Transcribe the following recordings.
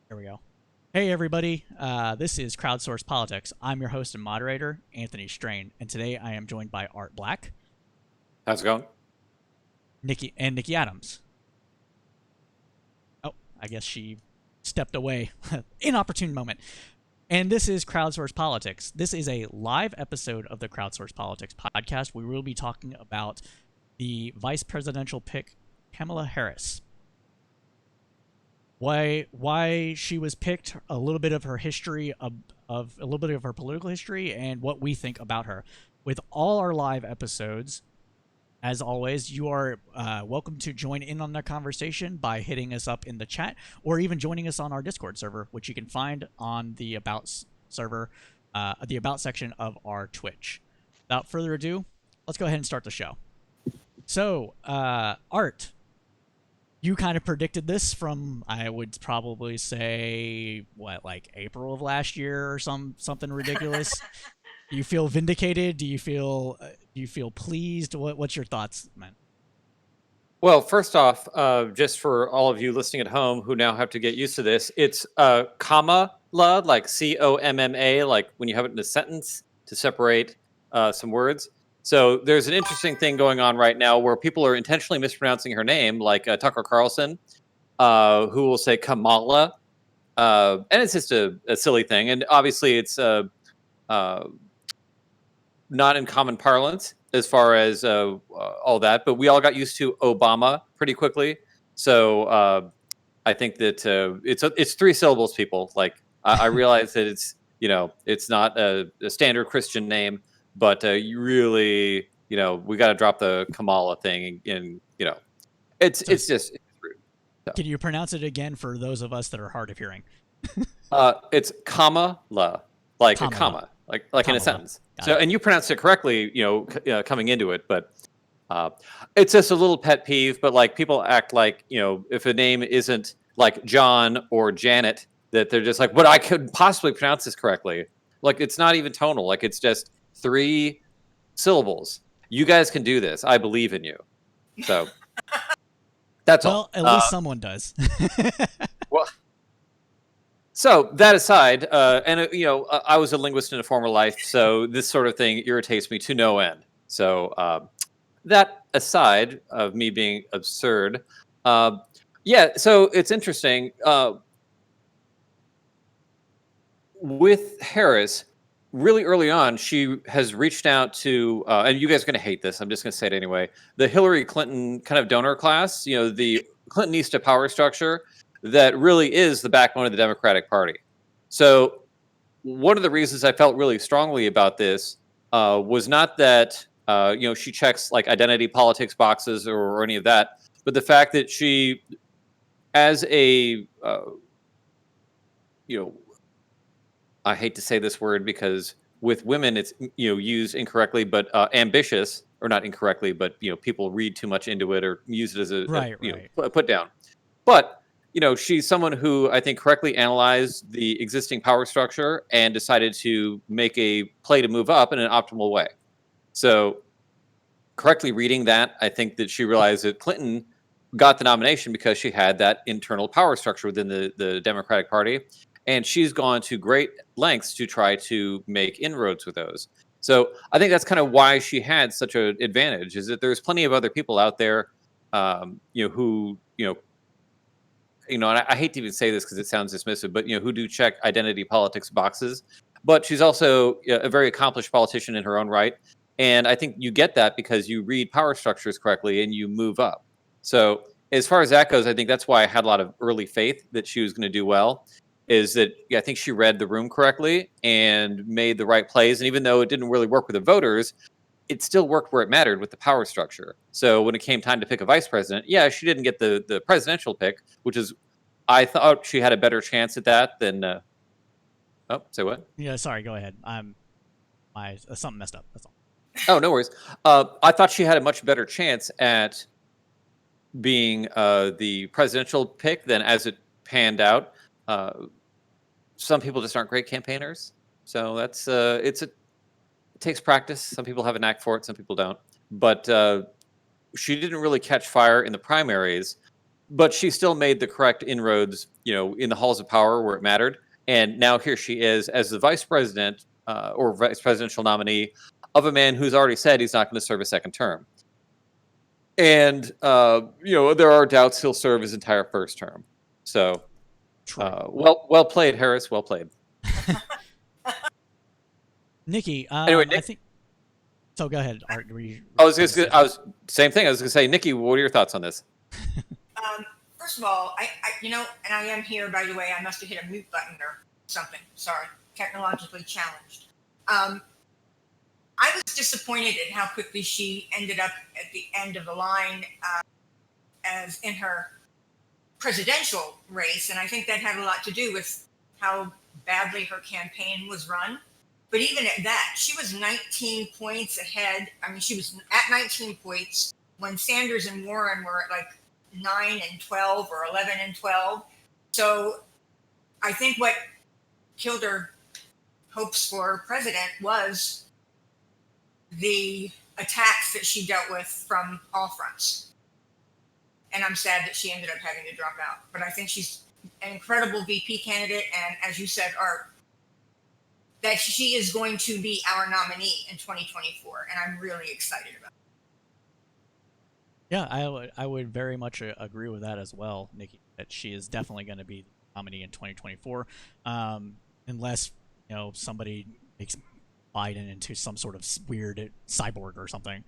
There we go. Hey, everybody. This is Crowdsource Politics. I'm your host and moderator, Anthony Strain, and today I am joined by Art Black, How's it going? Nikki Adams. Oh, I guess she stepped away. Inopportune moment. And this is Crowdsource Politics. This is a live episode of the Crowdsource Politics podcast. We will be talking about the vice presidential pick, Kamala Harris. Why she was picked, a little bit of her history of a little bit of her political history, and what we think about her. With all our live episodes, as always, you are welcome to join in on the conversation by hitting us up in the chat, or even joining us on our Discord server, which you can find on the About server, the About section of our Twitch. Without further ado, let's go ahead and start the show. So, Art, you kind of predicted this from, I would probably say, what, like April of last year or something ridiculous. Do you feel vindicated? Do you feel pleased? What's your thoughts, man? Well, first off, just for all of you listening at home who now have to get used to this, it's comma la, like COMMA, like when you have it in a sentence to separate some words. So there's an interesting thing going on right now where people are intentionally mispronouncing her name, like Tucker Carlson, who will say Kamala, and it's just a silly thing. And obviously, it's uh, not in common parlance as far as all that, but we all got used to Obama pretty quickly. So I think that it's three syllables, people. Like I realize that it's not a standard Christian name, but you really we got to drop the Kamala thing, and it's So, it's just it's rude. So, can you pronounce it again for those of us that are hard of hearing? it's Kamala, like a Kamala. comma, like in a Kamala. sentence. Got So, it. and you pronounced it correctly, coming into it, but uh, it's just a little pet peeve. But like people act like if a name isn't like John or Janet, that they're just like, "But I could possibly pronounce this correctly." Like it's not even tonal. Like it's just three syllables. You guys can do this. I believe in you. So that's Well, all. at least someone does. Well, so that aside, and I was a linguist in a former life, so this sort of thing irritates me to no end. So that aside of me being absurd, uh, yeah. So it's interesting with Harris. Really early on, she has reached out to, and you guys are going to hate this. I'm just going to say it anyway. The Hillary Clinton kind of donor class, the Clintonista power structure that really is the backbone of the Democratic Party. So one of the reasons I felt really strongly about this was not that she checks like identity politics boxes or any of that, but the fact that she, as a you know, I hate to say this word because with women it's used incorrectly, but ambitious, or not incorrectly, but people read too much into it or use it as Right, right. a put down. But she's someone who I think correctly analyzed the existing power structure and decided to make a play to move up in an optimal way. So correctly reading that, I think that she realized that Clinton got the nomination because she had that internal power structure within the Democratic Party. And she's gone to great lengths to try to make inroads with those. So I think that's kind of why she had such an advantage, is that there's plenty of other people out there, who, and I hate to even say this because it sounds dismissive, but who do check identity politics boxes. But she's also a very accomplished politician in her own right, and I think you get that because you read power structures correctly and you move up. So as far as that goes, I think that's why I had a lot of early faith that she was going to do well. Is that I think she read the room correctly and made the right plays, and even though it didn't really work with the voters, it still worked where it mattered with the power structure. So when it came time to pick a vice president, yeah, she didn't get the presidential pick, which is I thought she had a better chance at that than. Oh, say what? Yeah, sorry. Go ahead. My something messed up. That's all. Oh, no worries. I thought she had a much better chance at being the presidential pick than as it panned out. Some people just aren't great campaigners, so that's it takes practice. Some people have a knack for it, some people don't. But she didn't really catch fire in the primaries, but she still made the correct inroads, in the halls of power where it mattered. And now here she is as the vice president or vice presidential nominee of a man who's already said he's not going to serve a second term. And there are doubts he'll serve his entire first term. So, well played, Harris. Well played. Nikki, Anyway, I think. So go ahead, Art. I was same thing. I was going to say, Nikki, what are your thoughts on this? First of all, I and I am here, by the way. I must have hit a mute button or something. Sorry, technologically challenged. I was disappointed at how quickly she ended up at the end of the line as in her presidential race, and I think that had a lot to do with how badly her campaign was run. But even at that, she was 19 points ahead. I mean, she was at 19 points when Sanders and Warren were at like 9 and 12 or 11 and 12. So I think what killed her hopes for president was the attacks that she dealt with from all fronts. And I'm sad that she ended up having to drop out. But I think she's an incredible VP candidate. And as you said, Art, that she is going to be our nominee in 2024. And I'm really excited about it. Yeah, I would very much agree with that as well, Nikki, that she is definitely going to be the nominee in 2024. Unless, somebody makes Biden into some sort of weird cyborg or something.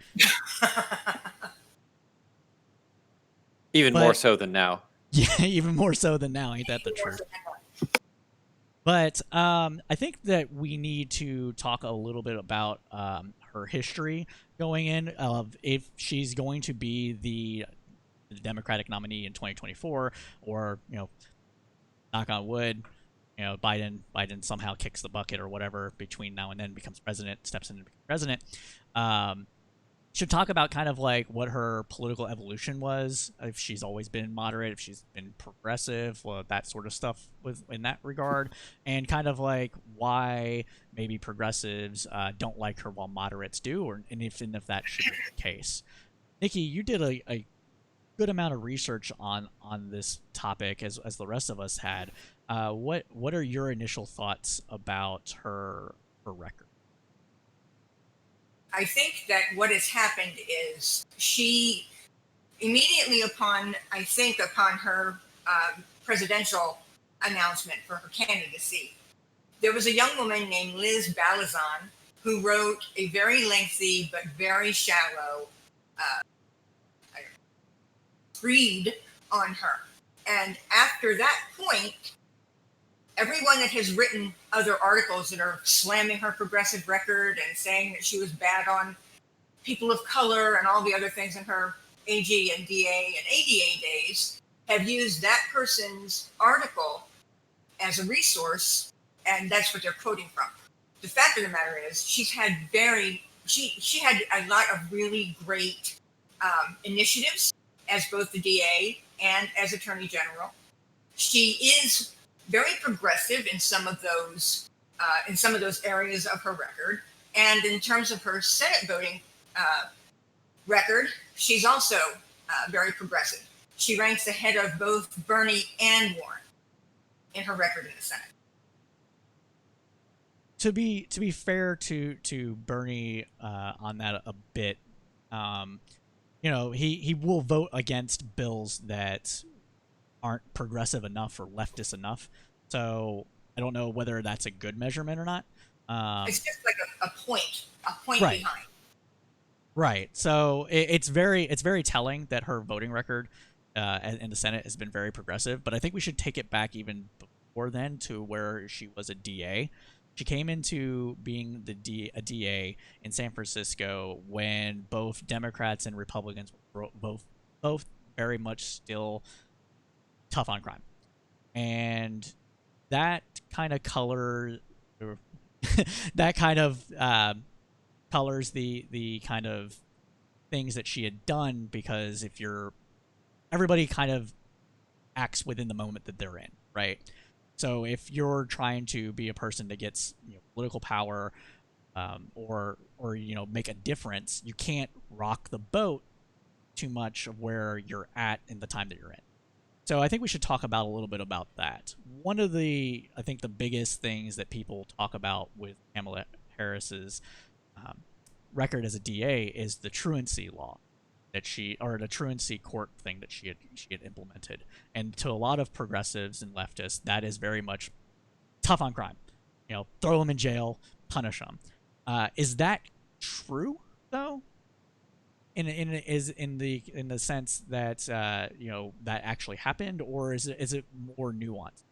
Even more so than now. Yeah, even more so than now. Ain't that the truth? But I think that we need to talk a little bit about her history going in, of if she's going to be the Democratic nominee in 2024, or knock on wood, Biden somehow kicks the bucket or whatever between now and then, becomes president, steps in and becomes president. Should talk about kind of like what her political evolution was, if she's always been moderate, if she's been progressive, that sort of stuff in that regard, and kind of like why maybe progressives don't like her while moderates do, and if that should be the case. Nikki, you did a good amount of research on this topic, as the rest of us had. What are your initial thoughts about her record? I think that what has happened is she immediately upon her presidential announcement for her candidacy, there was a young woman named Liz Balazan who wrote a very lengthy but very shallow read on her. And after that point, everyone that has written other articles that are slamming her progressive record and saying that she was bad on people of color and all the other things in her AG and DA and ADA days have used that person's article as a resource, and that's what they're quoting from. The fact of the matter is, she had a lot of really great initiatives as both the DA and as Attorney General. She is very progressive in some of those areas of her record, and in terms of her Senate voting record, she's also very progressive. She ranks ahead of both Bernie and Warren in her record in the Senate. To be fair to Bernie on that a bit, he will vote against bills that aren't progressive enough or leftist enough. So I don't know whether that's a good measurement or not. It's just like a point right. behind. Right. So it's very telling that her voting record in the Senate has been very progressive. But I think we should take it back even before then to where she was a DA. She came into being a DA in San Francisco when both Democrats and Republicans were both very much still tough on crime, and that kind of colors the kind of things that she had done, because everybody kind of acts within the moment that they're in, right? So if you're trying to be a person that gets political power, or make a difference, you can't rock the boat too much of where you're at in the time that you're in. So if you're trying to be a person that gets political power, or make a difference, you can't rock the boat too much of where you're at in the time that you're in. So I think we should talk about a little bit about that. One of the, I think, the biggest things that people talk about with Kamala Harris's record as a DA is the truancy law that or the truancy court thing that she had implemented. And to a lot of progressives and leftists, that is very much tough on crime. Throw them in jail, punish them. Is that true though? In the sense that that actually happened, or is it more nuanced?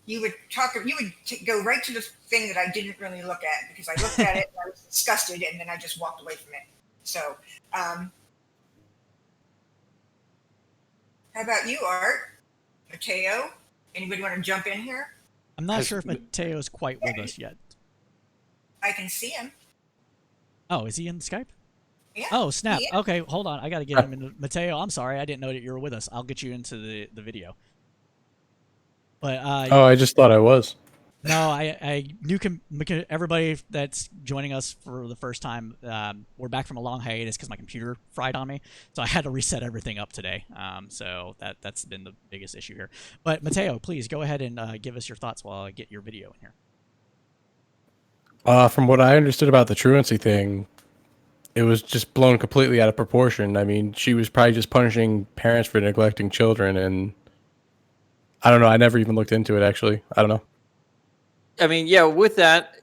You would go right to the thing that I didn't really look at, because I looked at it and I was disgusted, and then I just walked away from it. So, how about you, Art? Mateo? Anybody want to jump in here? I'm not sure if Mateo's quite with us yet. I can see him. Oh, is he in Skype? Yeah. Oh, snap. Yeah. Okay, hold on. I got to get him into Mateo. I'm sorry. I didn't know that you were with us. I'll get you into the video. But I just thought I was. no, I knew everybody that's joining us for the first time. We're back from a long hiatus because my computer fried on me, so I had to reset everything up today. So that's been the biggest issue here. But Mateo, please go ahead and give us your thoughts while I get your video in here. From what I understood about the truancy thing, it was just blown completely out of proportion. I mean, she was probably just punishing parents for neglecting children, and I don't know. I never even looked into it, actually. I don't know. I mean, yeah, with that,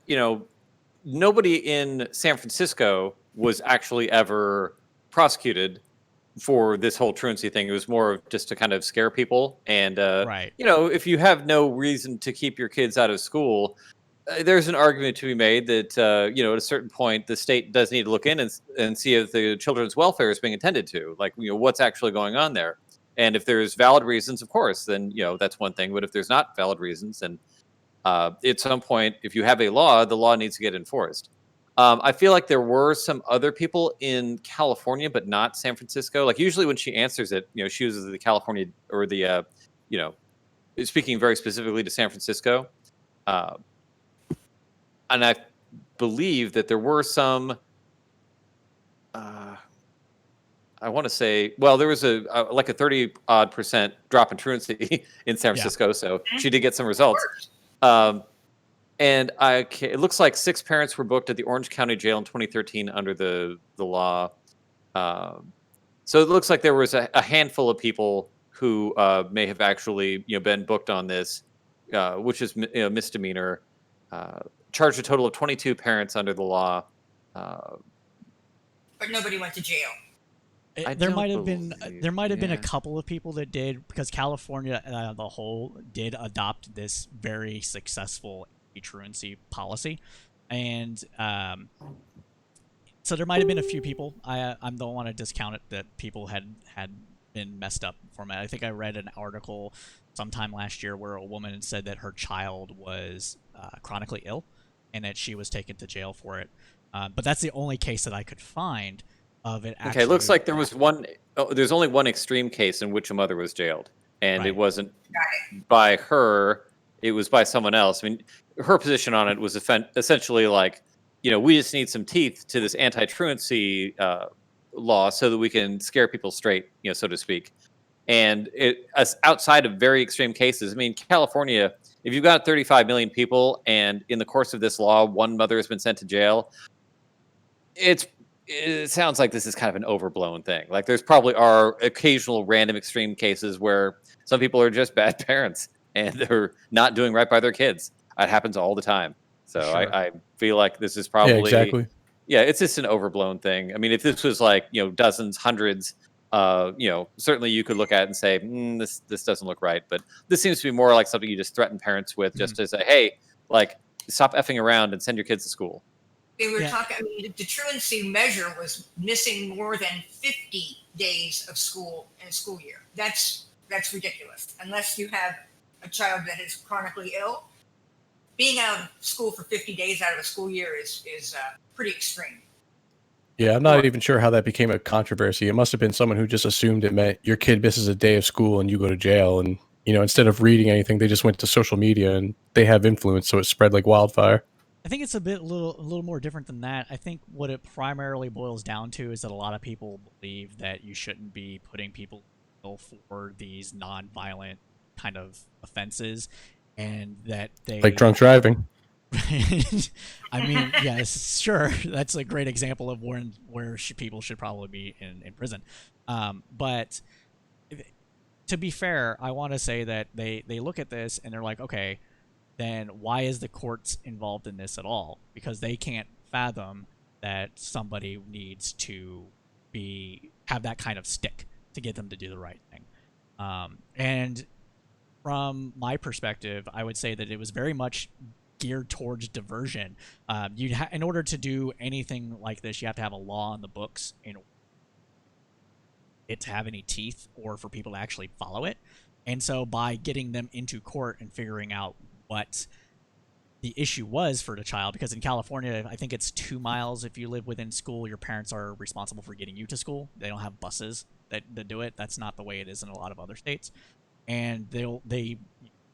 nobody in San Francisco was actually ever prosecuted for this whole truancy thing. It was more of just to kind of scare people. And, Right. If you have no reason to keep your kids out of school, there's an argument to be made that, at a certain point, the state does need to look in and see if the children's welfare is being attended to, like, what's actually going on there. And if there's valid reasons, of course, then, that's one thing. But if there's not valid reasons, then at some point, if you have a law, the law needs to get enforced. I feel like there were some other people in California, but not San Francisco. Like usually when she answers it, she uses the California or the, speaking very specifically to San Francisco. And I believe that there were some, I want to say, well, there was a 30% drop in truancy in San Francisco. Yeah. So she did get some results. And it looks like 6 parents were booked at the Orange County Jail in 2013 under the law. So it looks like there was a handful of people who may have actually been booked on this, which is misdemeanor. Charged a total of 22 parents under the law. But nobody went to jail. There might have been a couple of people that did, because California, the whole, did adopt this very successful truancy policy, and so there might have been a few people. I don't want to discount it that people had been messed up from it. I think I read an article sometime last year where a woman said that her child was chronically ill and that she was taken to jail for it. But that's the only case that I could find of it. Okay, it looks like there was one. Oh, there's only one extreme case in which a mother was jailed, and it wasn't by her. It was by someone else. I mean, her position on it was essentially like, we just need some teeth to this anti-truancy law so that we can scare people straight, so to speak. And outside of very extreme cases, I mean, California, if you've got 35 million people and in the course of this law, one mother has been sent to jail, it sounds like this is kind of an overblown thing. Like there's probably are occasional random extreme cases where some people are just bad parents and they're not doing right by their kids. It happens all the time. So sure. I feel like this is probably, exactly. Yeah, it's just an overblown thing. I mean, if this was like, dozens, hundreds, certainly you could look at it and say, this doesn't look right. But this seems to be more like something you just threaten parents with, just to say, hey, like, stop effing around and send your kids to school. They were talking, I mean, the truancy measure was missing more than 50 days of school in a school year. That's ridiculous. Unless you have a child that is chronically ill, being out of school for 50 days out of a school year is pretty extreme. Yeah, I'm not even sure how that became a controversy. It must have been someone who just assumed it meant your kid misses a day of school and you go to jail. And, instead of reading anything, they just went to social media and they have influence. So it spread like wildfire. I think it's a little more different than that. I think what it primarily boils down to is that a lot of people believe that you shouldn't be putting people in jail for these non-violent kind of offenses, and that Like they drunk driving. I mean, yes, sure. That's a great example of where people should probably be in prison. But to be fair, I want to say that they look at this and they're like, okay, then why is the courts involved in this at all? Because they can't fathom that somebody needs to have that kind of stick to get them to do the right thing. And from my perspective, I would say that it was very much geared towards diversion. In order to do anything like this, you have to have a law on the books in order it to have any teeth or for people to actually follow it. And so by getting them into court and figuring out what the issue was for the child, because in California, I think it's 2 miles if you live within school, your parents are responsible for getting you to school. They don't have buses that do it. That's not the way it is in a lot of other states. And they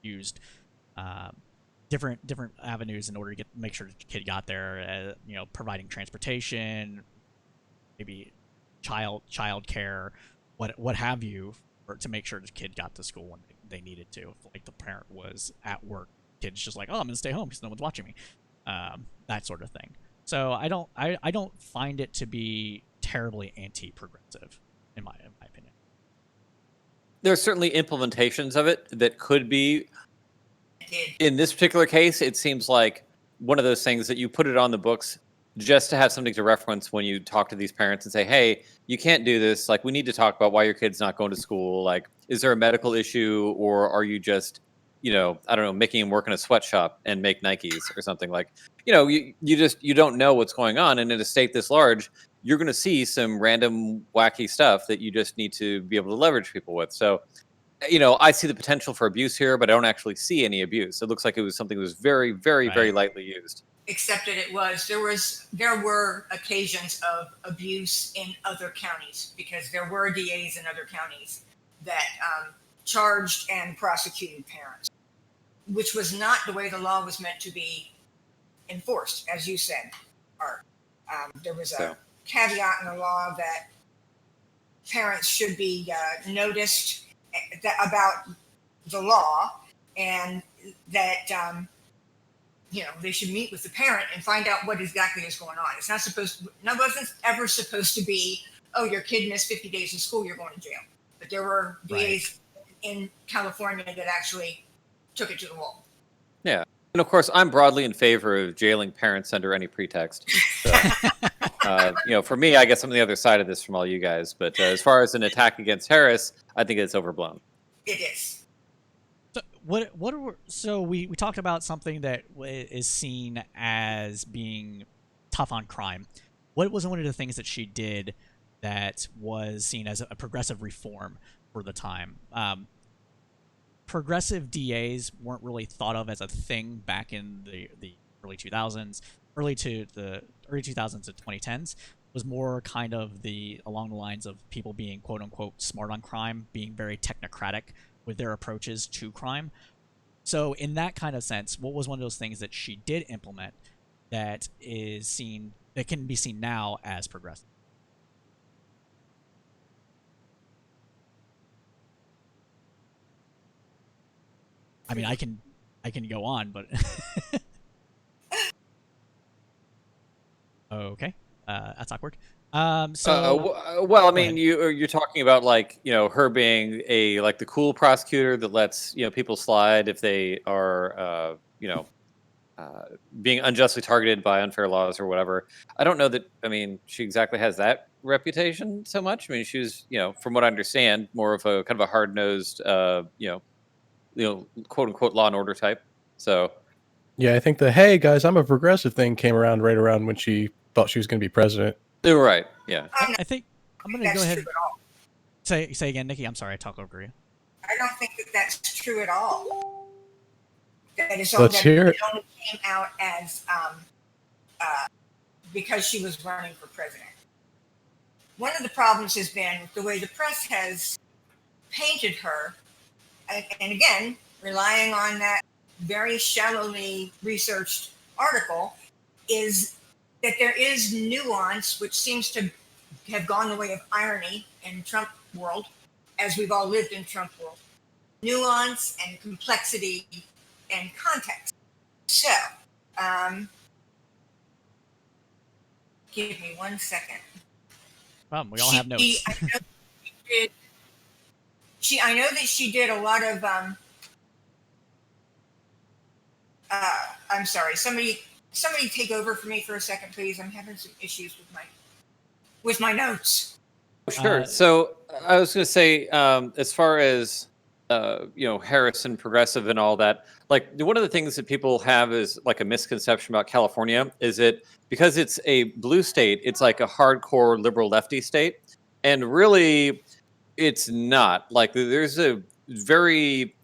used different avenues in order to make sure the kid got there. Providing transportation, maybe child care, what have you, to make sure the kid got to school when they needed to. If, like, the parent was at work, kid's just like, oh, I'm gonna stay home because no one's watching me, that sort of thing. So I don't find it to be terribly anti-progressive in my opinion. There's certainly implementations of it that could be. In this particular case, it seems like one of those things that you put it on the books just to have something to reference when you talk to these parents and say, hey, you can't do this. Like, we need to talk about why your kid's not going to school. Like, is there a medical issue, or are you just, I don't know, making him work in a sweatshop and make Nikes or something? Like, you don't know what's going on. And in a state this large, you're going to see some random wacky stuff that you just need to be able to leverage people with. So, I see the potential for abuse here, but I don't actually see any abuse. It looks like it was something that was very, very, very lightly used. Except that there were occasions of abuse in other counties, because there were DAs in other counties that charged and prosecuted parents, which was not the way the law was meant to be enforced, as you said, Art. There was a caveat in the law that parents should be noticed about the law, and that they should meet with the parent and find out what exactly is going on. It's not wasn't ever supposed to be, oh, your kid missed 50 days of school, you're going to jail. But there were DAs in California that actually took it to the wall. Yeah. And of course, I'm broadly in favor of jailing parents under any pretext. So, for me, I guess I'm on the other side of this from all you guys. But as far as an attack against Harris, I think it's overblown. It is. So we talked about something that is seen as being tough on crime. What was one of the things that she did that was seen as a progressive reform for the time? Progressive DAs weren't really thought of as a thing back in the early 2000s, early 2000s to 2010s. Was more kind of along the lines of people being quote unquote smart on crime, being very technocratic with their approaches to crime. So in that kind of sense, what was one of those things that she did implement that can be seen now as progressive? I mean, I can go on, but okay, that's awkward. Well, I mean, you're talking about, like, her being the cool prosecutor that lets people slide if they are being unjustly targeted by unfair laws or whatever. I don't know that. I mean, she exactly has that reputation so much. I mean, she was, from what I understand, more of a kind of a hard nosed, quote unquote law and order type. So. Yeah, I think the "hey guys, I'm a progressive" thing came around right around when she thought she was going to be president. You're right. Yeah. I think I'm going to go ahead. Say again, Nikki. I'm sorry, I talk over you. I don't think that that's true at all. Let's hear it. It only came out as because she was running for president. One of the problems has been the way the press has painted her, and again, relying on that very shallowly researched article is that there is nuance, which seems to have gone the way of irony in Trump world, as we've all lived in Trump world. Nuance and complexity and context. So, give me 1 second. We all have notes. I know that she did a lot of. I'm sorry. Somebody take over for me for a second, please. I'm having some issues with my notes. Sure. So I was going to say, as far as Harris and progressive and all that, like one of the things that people have is like a misconception about California is that because it's a blue state, it's like a hardcore liberal lefty state, and really, it's not. Like there's a very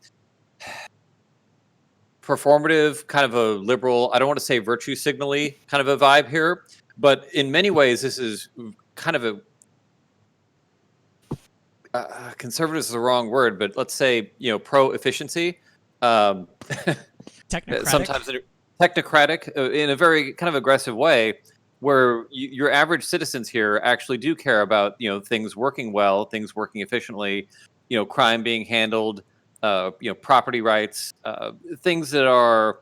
performative kind of a liberal, I don't want to say virtue signally kind of a vibe here, but in many ways, this is kind of a conservative is the wrong word, but let's say pro efficiency. Technocratic. Sometimes technocratic in a very kind of aggressive way, where your average citizens here actually do care about things working well, things working efficiently, crime being handled, property rights, things that are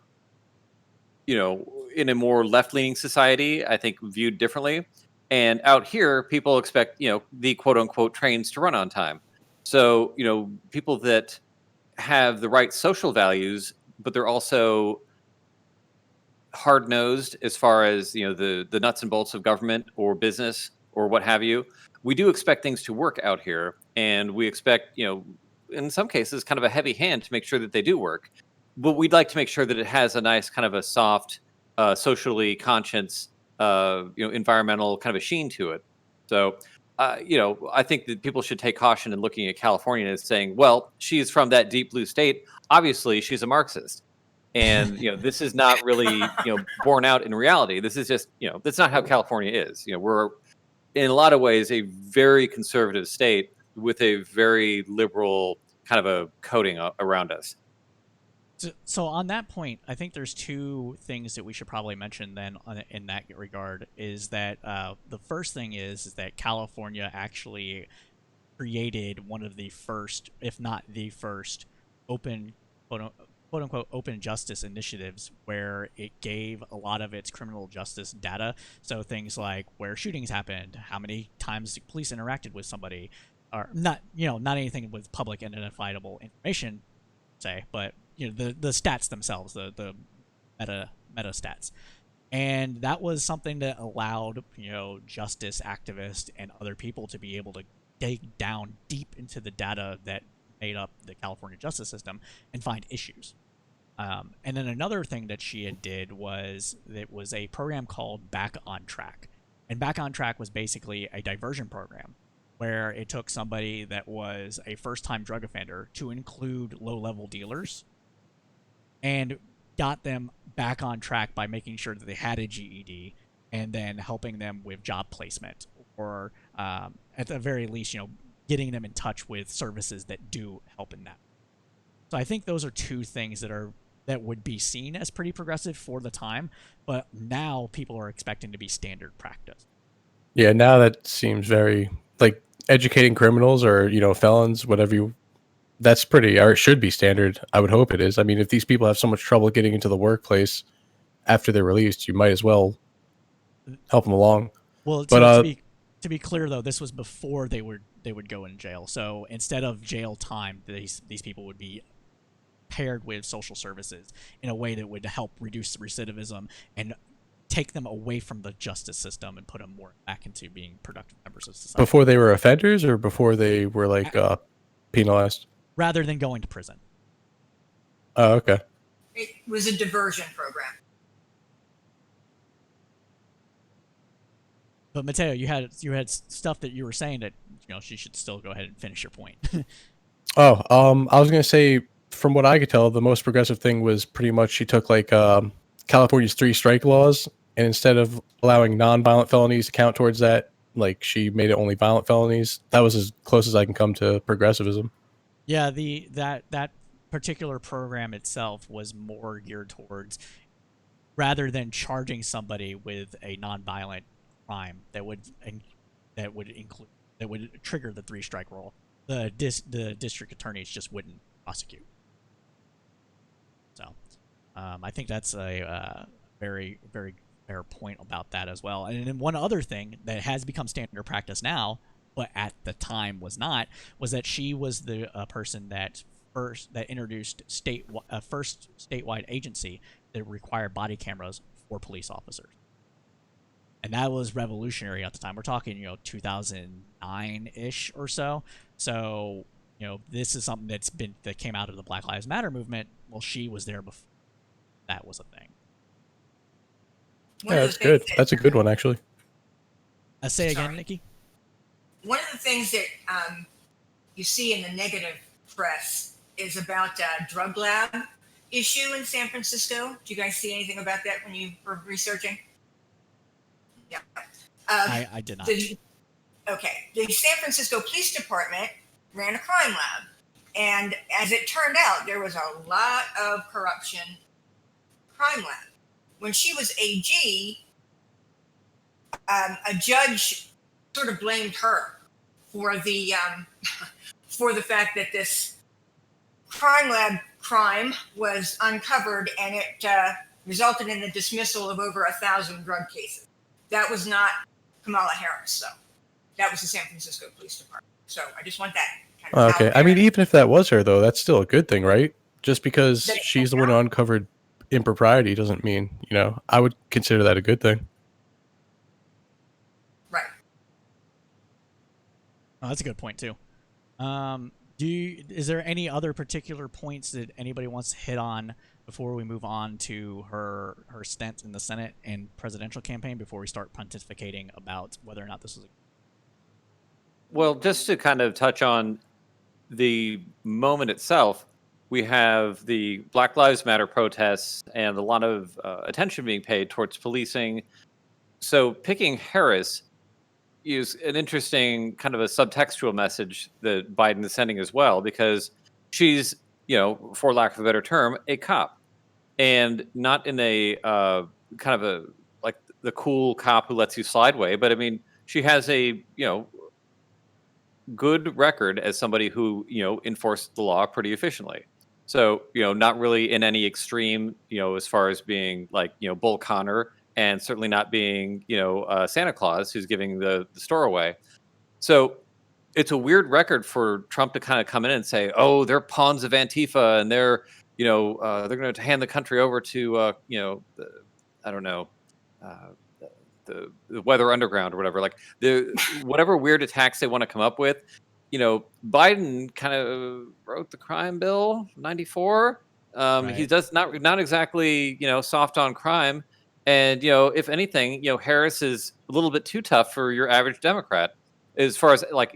in a more left-leaning society, I think viewed differently. And out here, people expect, the quote unquote trains to run on time. So, people that have the right social values, but they're also hard-nosed as far as, the nuts and bolts of government or business or what have you. We do expect things to work out here. And we expect, in some cases, kind of a heavy hand to make sure that they do work. But we'd like to make sure that it has a nice kind of a soft, socially conscious, environmental kind of a sheen to it. So, I think that people should take caution in looking at California as saying, well, she's from that deep blue state. Obviously, she's a Marxist. And, this is not really, borne out in reality. This is just, that's not how California is. We're in a lot of ways a very conservative state with a very liberal kind of a coating around us. So on that point, I think there's two things that we should probably mention then in that regard. Is that the first thing is that California actually created one of the first, if not the first, open quote unquote open justice initiatives, where it gave a lot of its criminal justice data. So things like where shootings happened, how many times the police interacted with somebody, or not anything with public identifiable information, say, but the stats themselves, the meta stats. And that was something that allowed justice activists and other people to be able to dig down deep into the data that made up the California justice system and find issues. And then another thing that she did was it was a program called Back on Track. And Back on Track was basically a diversion program where it took somebody that was a first-time drug offender to include low-level dealers and got them back on track by making sure that they had a GED and then helping them with job placement, or at the very least, getting them in touch with services that do help in that. So I think those are two things that would be seen as pretty progressive for the time, but now people are expecting to be standard practice. Yeah, now that seems very like educating criminals or felons, whatever that's pretty, or it should be standard. I would hope it is. I mean, if these people have so much trouble getting into the workplace after they're released, you might as well help them along. Well, but to be clear though, this was before they would go in jail. So instead of jail time, these people would be paired with social services in a way that would help reduce recidivism and take them away from the justice system and put them more back into being productive members of society. Before they were offenders, or before they were like penalized? Rather than going to prison. Oh, okay. It was a diversion program. But Mateo, you had stuff that you were saying that she should still go ahead and finish your point. I was gonna say, from what I could tell, the most progressive thing was pretty much she took like California's 3 strike laws, and instead of allowing non-violent felonies to count towards that, like she made it only violent felonies. That was as close as I can come to progressivism. Yeah, that particular program itself was more geared towards rather than charging somebody with a nonviolent crime that would include that would trigger the 3-strike rule. The district attorneys just wouldn't prosecute. So, I think that's a very, very fair point about that as well. And then one other thing that has become standard practice now, but at the time was not, was that she was the person that introduced first statewide agency that required body cameras for police officers. And that was revolutionary at the time. We're talking, 2009-ish or so. So, this is something that came out of the Black Lives Matter movement. Well, she was there before that was a thing. One Yeah, of the that's good. things that- That's a good one, actually. Say again, Sorry. Nikki? One of the things that you see in the negative press is about a drug lab issue in San Francisco. Do you guys see anything about that when you were researching? Yeah. I did not. Okay. The San Francisco Police Department ran a crime lab. And as it turned out, there was a lot of corruption in the crime lab. When she was AG, a judge sort of blamed her for the fact that this crime lab crime was uncovered, and it resulted in the dismissal of over 1,000 drug cases. That was not Kamala Harris, though. That was the San Francisco Police Department. So I just want that kind of Okay. out I there. mean, even if that was her, though, that's still a good thing, right? Just because That it she's the came one who out. uncovered impropriety doesn't mean, I would consider that a good thing. Right. Oh, that's a good point too. Is there any other particular points that anybody wants to hit on before we move on to her stint in the Senate and presidential campaign before we start pontificating about whether or not this is Well, just to kind of touch on the moment itself, we have the Black Lives Matter protests and a lot of attention being paid towards policing. So picking Harris is an interesting kind of a subtextual message that Biden is sending as well, because she's, for lack of a better term, a cop, and not in a kind of a like the cool cop who lets you slide way, but I mean, she has a good record as somebody who enforced the law pretty efficiently. So not really in any extreme, as far as being like Bull Connor, and certainly not being Santa Claus who's giving the store away. So it's a weird record for Trump to kind of come in and say, oh, they're pawns of Antifa, and they're they're going to hand the country over to I don't know. The Weather Underground or whatever, like the whatever weird attacks they want to come up with. Biden kind of wrote the crime bill '94. He Right. does not exactly soft on crime, and if anything, Harris is a little bit too tough for your average Democrat, as far as like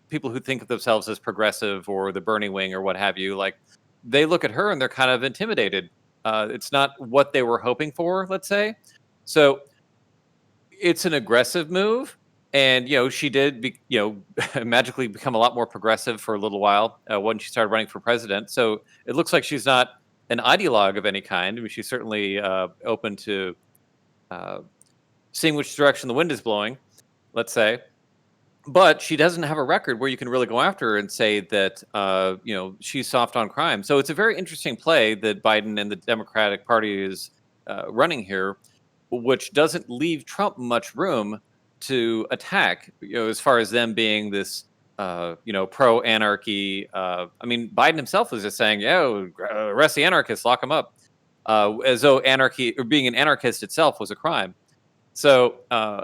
people who think of themselves as progressive or the Bernie wing or what have you. Like they look at her and they're kind of intimidated. It's not what they were hoping for, let's say. So it's an aggressive move, and she did magically become a lot more progressive for a little while when she started running for president. So it looks like she's not an ideologue of any kind. I mean, she's certainly open to seeing which direction the wind is blowing, let's say. But she doesn't have a record where you can really go after her and say that she's soft on crime. So it's a very interesting play that Biden and the Democratic Party is running here, which doesn't leave Trump much room to attack, as far as them being this, pro-anarchy. I mean, Biden himself was just saying, arrest the anarchists, lock them up, as though anarchy or being an anarchist itself was a crime. So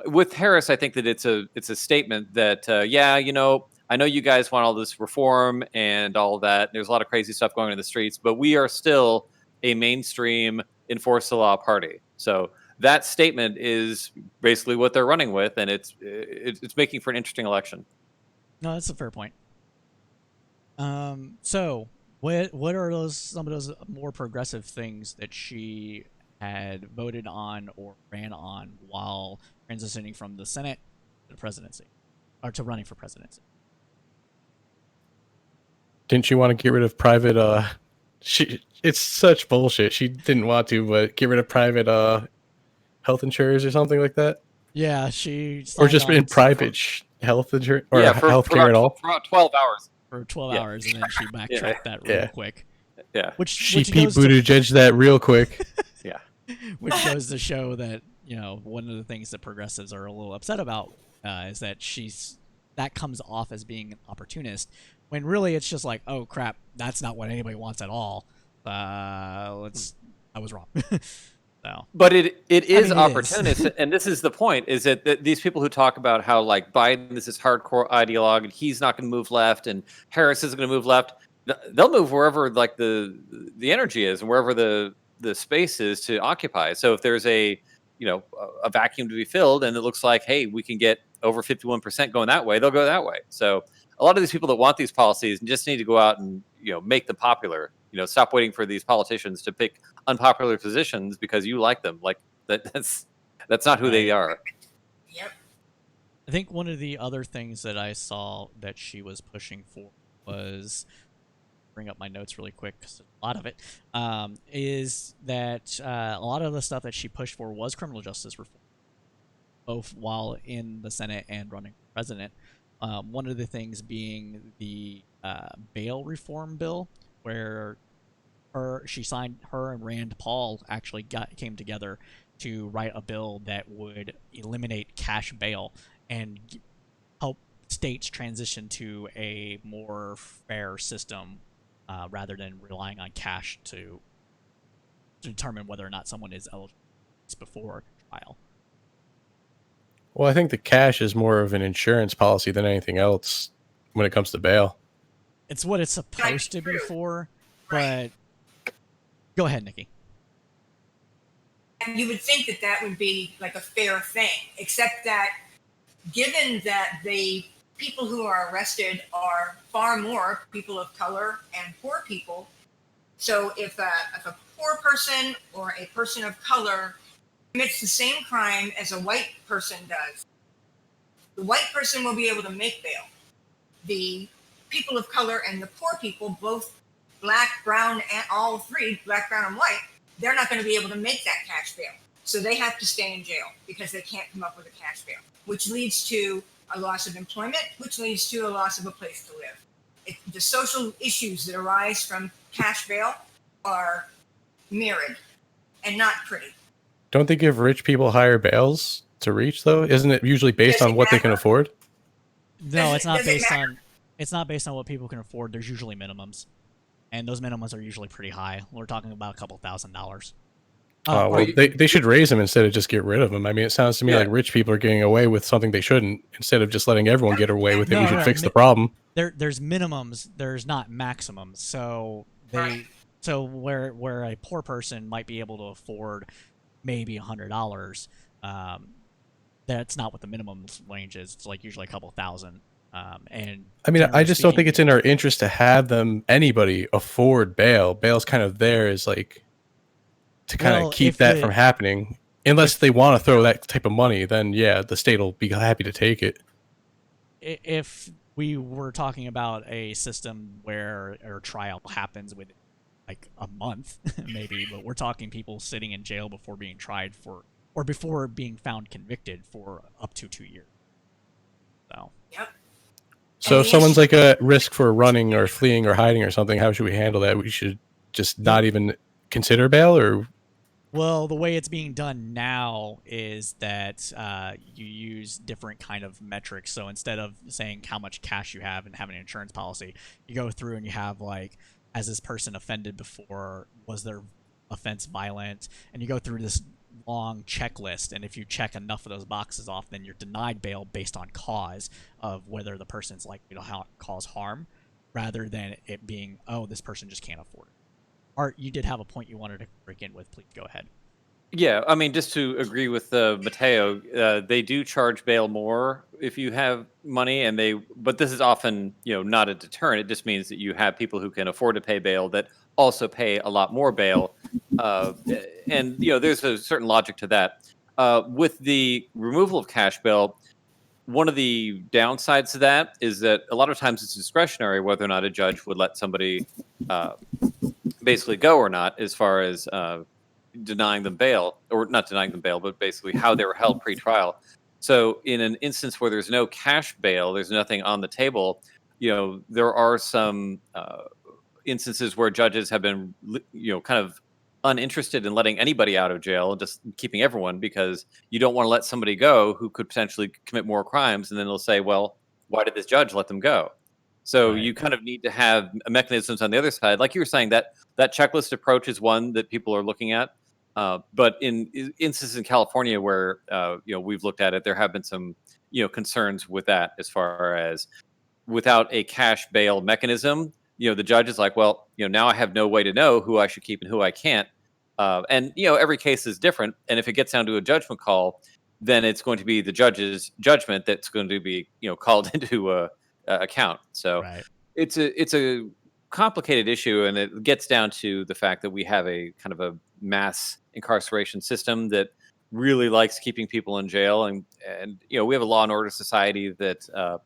with Harris, I think that it's a statement that, I know you guys want all this reform and all that. There's a lot of crazy stuff going on in the streets, but we are still a mainstream enforce the law party. So that statement is basically what they're running with, and it's making for an interesting election. No, that's a fair point. So what are some of those more progressive things that she had voted on or ran on while transitioning from the Senate to the presidency, or to running for presidency? Didn't she want to get rid of private it's such bullshit. She didn't want to, but get rid of private health insurers or something like that, Yeah, she or signed just on in private health insurance or Yeah, healthcare at all. for about 12 hours. for 12 Yeah. hours, and then she Yeah. backtracked that real Yeah. quick. Yeah. She Which Pete goes to Buttigieg that real quick. Yeah. which goes to show that one of the things that progressives are a little upset about is that that comes off as being an opportunist, when really it's just like, oh crap, that's not what anybody wants at all. I was wrong. So, But it is mean, it opportunist, and this is the point: is that these people who talk about how like Biden is this hardcore ideologue and he's not going to move left, and Harris isn't going to move left, they'll move wherever like the energy is and wherever the space is to occupy. So if there's a a vacuum to be filled, and it looks like, hey, we can get over 51% going that way, they'll go that way. So a lot of these people that want these policies just need to go out and make them popular. Stop waiting for these politicians to pick unpopular positions because you like them. Like that's not who they Right. are. Yep. I think one of the other things that I saw that she was pushing for was, bring up my notes really quick because a lot of it is that a lot of the stuff that she pushed for was criminal justice reform, both while in the Senate and running for president. One of the things being the bail reform bill, where her and Rand Paul actually came together to write a bill that would eliminate cash bail and help states transition to a more fair system rather than relying on cash to determine whether or not someone is eligible before trial. Well, I think the cash is more of an insurance policy than anything else when it comes to bail. It's what it's supposed to be for, but go ahead, Nikki. And you would think that that would be like a fair thing, except that given that the people who are arrested are far more people of color and poor people. So if a poor person or a person of color commits the same crime as a white person does, the white person will be able to make bail. The people of color and the poor people, both black, brown, and all three, black, brown, and white, they're not going to be able to make that cash bail. So they have to stay in jail because they can't come up with a cash bail, which leads to a loss of employment, which leads to a loss of a place to live. The social issues that arise from cash bail are myriad and not pretty. Don't they give rich people higher bails to reach though? Isn't it usually based on what they can afford? No, it's not based on. It's not based on what people can afford. There's usually minimums, and those minimums are usually pretty high. We're talking about a couple $1,000s. Well, they should raise them instead of just get rid of them. I mean, it sounds to me like rich people are getting away with something they shouldn't, instead of just letting everyone get away with it. We should fix the problem. There's minimums. There's not maximums. So so where a poor person might be able to afford maybe $100, that's not what the minimum range is. It's like usually a couple thousand. And I mean, I just don't think it's in our interest to have anybody afford bail. Bail's kind of there as like to kind of keep that from happening. Unless they want to throw that type of money, then yeah, the state will be happy to take it. If we were talking about a system where a trial happens within like a month, maybe, but we're talking people sitting in jail before being tried or before being found convicted for up to 2 years. So. Yep. So if someone's like a risk for running or fleeing or hiding or something, how should we handle that? We should just not even consider bail, or? Well, the way it's being done now is that you use different kind of metrics. So instead of saying how much cash you have and having an insurance policy, you go through and you have like, has this person offended before? Was their offense violent? And you go through this long checklist, and if you check enough of those boxes off, then you're denied bail based on cause of whether the person's likely to cause harm, rather than it being, oh, this person just can't afford it. Art, you did have a point you wanted to break in with. Please go ahead. Yeah, I mean, just to agree with Mateo, they do charge bail more if you have money, but this is often, not a deterrent. It just means that you have people who can afford to pay bail that also pay a lot more bail, and there's a certain logic to that. With the removal of cash bail, one of the downsides to that is that a lot of times it's discretionary whether or not a judge would let somebody basically go or not, as far as denying them bail, or not denying them bail, but basically how they were held pre-trial. So in an instance where there's no cash bail, there's nothing on the table, there are some instances where judges have been, kind of uninterested in letting anybody out of jail, just keeping everyone, because you don't want to let somebody go who could potentially commit more crimes, and then they'll say, well, why did this judge let them go? So Right. you kind of need to have mechanisms on the other side, like you were saying, that checklist approach is one that people are looking at. But in instances in California where we've looked at it, there have been some concerns with that, as far as without a cash bail mechanism, the judge is like, well, now I have no way to know who I should keep and who I can't. And every case is different. And if it gets down to a judgment call, then it's going to be the judge's judgment that's going to be called into account. So Right. it's a complicated issue, and it gets down to the fact that we have a kind of a mass incarceration system that really likes keeping people in jail, and we have a law and order society that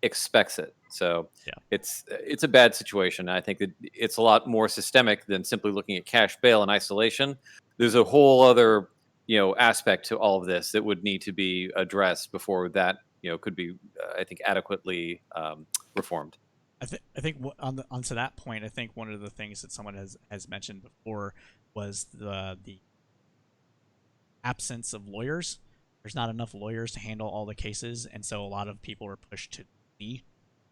expects it. So Yeah. it's a bad situation. I think that it's a lot more systemic than simply looking at cash bail in isolation. There's a whole other aspect to all of this that would need to be addressed before that could be I think adequately reformed. I think onto that point, I think one of the things that someone has mentioned before was the absence of lawyers. There's not enough lawyers to handle all the cases, and so a lot of people are pushed to plea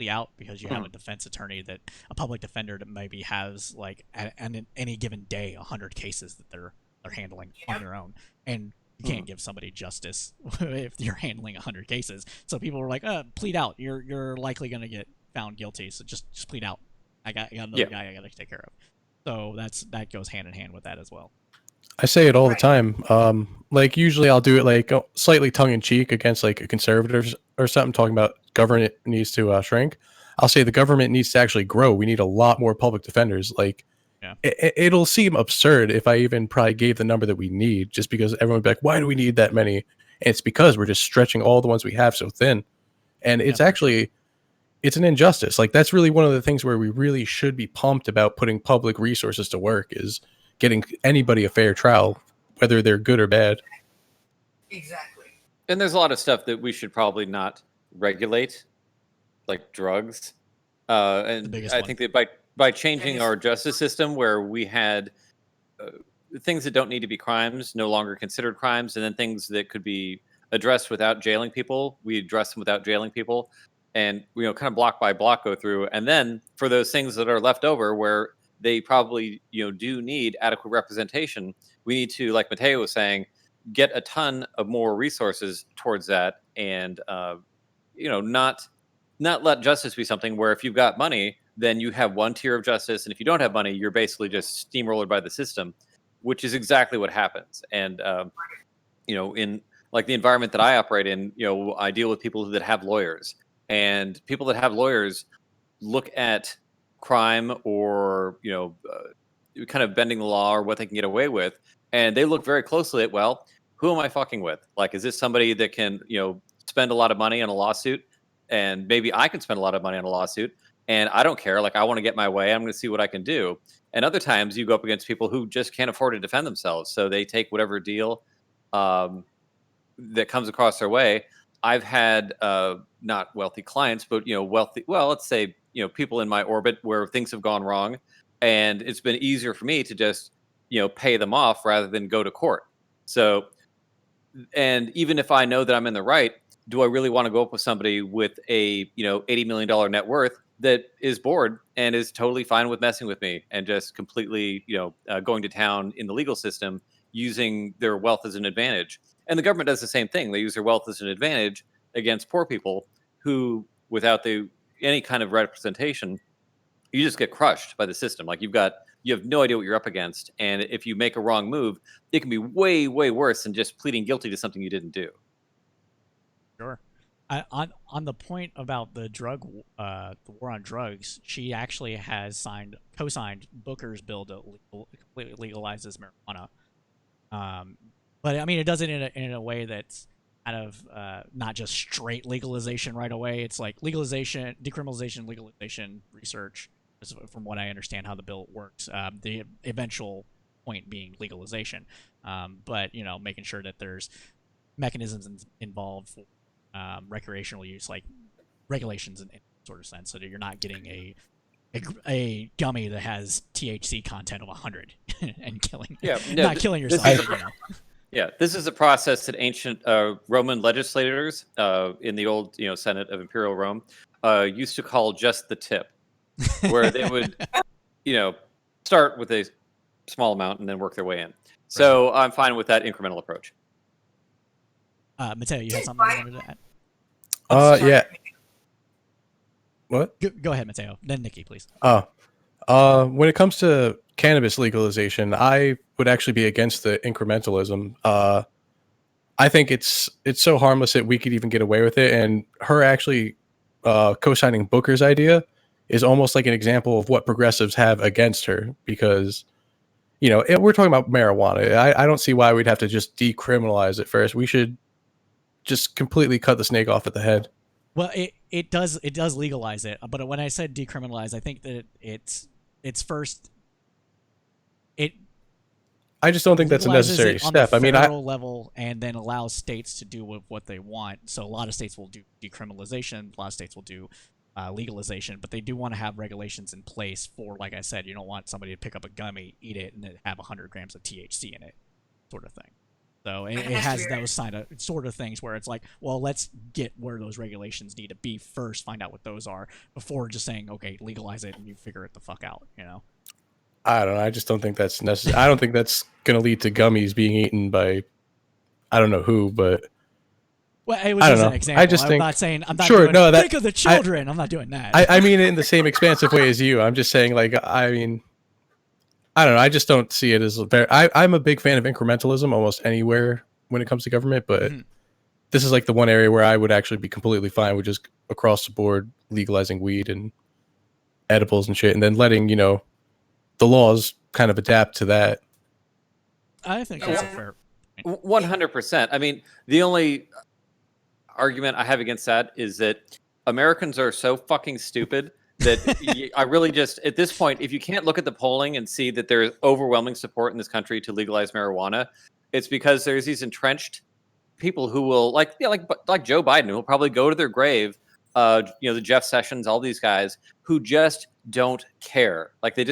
out, because you have a defense attorney, that a public defender that maybe has, like, at any given day 100 cases that they're handling on their own, and you can't give somebody justice if you're handling 100 cases. So people were like, plead out. You're likely going to get found guilty, so just plead out. I got another guy I got to take care of. So that goes hand in hand with that as well. I say it all the time. Like, usually I'll do it like slightly tongue in cheek against like a conservative or something, talking about government needs to shrink. I'll say the government needs to actually grow. We need a lot more public defenders. Like, it'll seem absurd if I even probably gave the number that we need, just because everyone would be like, why do we need that many? And it's because we're just stretching all the ones we have so thin. And it's actually, it's an injustice. Like, that's really one of the things where we really should be pumped about putting public resources to work, is getting anybody a fair trial, whether they're good or bad. Exactly. And there's a lot of stuff that we should probably not regulate, like drugs. And I think that by changing our justice system, where we had things that don't need to be crimes no longer considered crimes, and then things that could be addressed without jailing people, we address them without jailing people, and kind of block by block go through. And then for those things that are left over, where they probably do need adequate representation, we need to, like Mateo was saying, get a ton of more resources towards that, and not let justice be something where if you've got money, then you have one tier of justice, and if you don't have money, you're basically just steamrollered by the system, which is exactly what happens. And in like the environment that I operate in, I deal with people that have lawyers, and people that have lawyers look at crime or kind of bending the law or what they can get away with, and they look very closely at, well, who am I fucking with? Like, is this somebody that can spend a lot of money on a lawsuit, and maybe I can spend a lot of money on a lawsuit, and I don't care, like, I want to get my way, I'm going to see what I can do. And other times you go up against people who just can't afford to defend themselves, so they take whatever deal that comes across their way. I've had not wealthy clients, but wealthy, well, let's say people in my orbit where things have gone wrong, and it's been easier for me to just pay them off rather than go to court. So, and even if I know that I'm in the right, do I really want to go up with somebody with a $80 million net worth that is bored and is totally fine with messing with me and just completely going to town in the legal system, using their wealth as an advantage? And the government does the same thing. They use their wealth as an advantage against poor people who, without any kind of representation, you just get crushed by the system. Like, you have no idea what you're up against, and if you make a wrong move, it can be way, way worse than just pleading guilty to something you didn't do. Sure. On the point about the the war on drugs, she actually has co-signed Booker's bill to completely legalizes marijuana. But I mean, it does it in a way that's kind of not just straight legalization right away. It's like legalization, decriminalization, legalization, research, from what I understand how the bill works. The eventual point being legalization, but making sure that there's mechanisms involved for recreational use, like regulations in sort of sense, so that you're not getting a gummy that has THC content of 100 and killing, not killing yourself. Yeah, this is a process that ancient Roman legislators in the old Senate of Imperial Rome used to call just the tip, where they would start with a small amount and then work their way in. So I'm fine with that incremental approach. Mateo, you had something you wanted to add? Yeah. What? Go ahead, Mateo. Then Nikki, please. When it comes to cannabis legalization, I would actually be against the incrementalism. I think it's so harmless that we could even get away with it. And her actually co-signing Booker's idea is almost like an example of what progressives have against her, because we're talking about marijuana. I don't see why we'd have to just decriminalize it first. We should just completely cut the snake off at the head. Well, it does legalize it, but when I said decriminalize, I think that it's first. I just don't think that's a necessary step. On the federal level, and then allows states to do what they want. So a lot of states will do decriminalization. A lot of states will do legalization, but they do want to have regulations in place for, like I said, you don't want somebody to pick up a gummy, eat it, and it have 100 grams of THC in it, sort of thing. So it has those sort of things where it's like, well, let's get where those regulations need to be first, find out what those are, before just saying, okay, legalize it and you figure it the fuck out, I don't know. I just don't think that's necessary. I don't think that's going to lead to gummies being eaten by, I don't know who, but. Well, it was just an example. I'm not saying, think of the children. I'm not doing that. I mean it in the same expansive way as you. I'm just saying, I don't know. I just don't see it as I'm a big fan of incrementalism almost anywhere when it comes to government, but this is like the one area where I would actually be completely fine with just across the board legalizing weed and edibles and shit, and then letting, the laws kind of adapt to that. I think that's a fair 100%. I mean, the only argument I have against that is that Americans are so fucking stupid that I really just, at this point, if you can't look at the polling and see that there's overwhelming support in this country to legalize marijuana, it's because there's these entrenched people who will, like Joe Biden, who will probably go to their grave, the Jeff Sessions, all these guys who just don't care. Like they're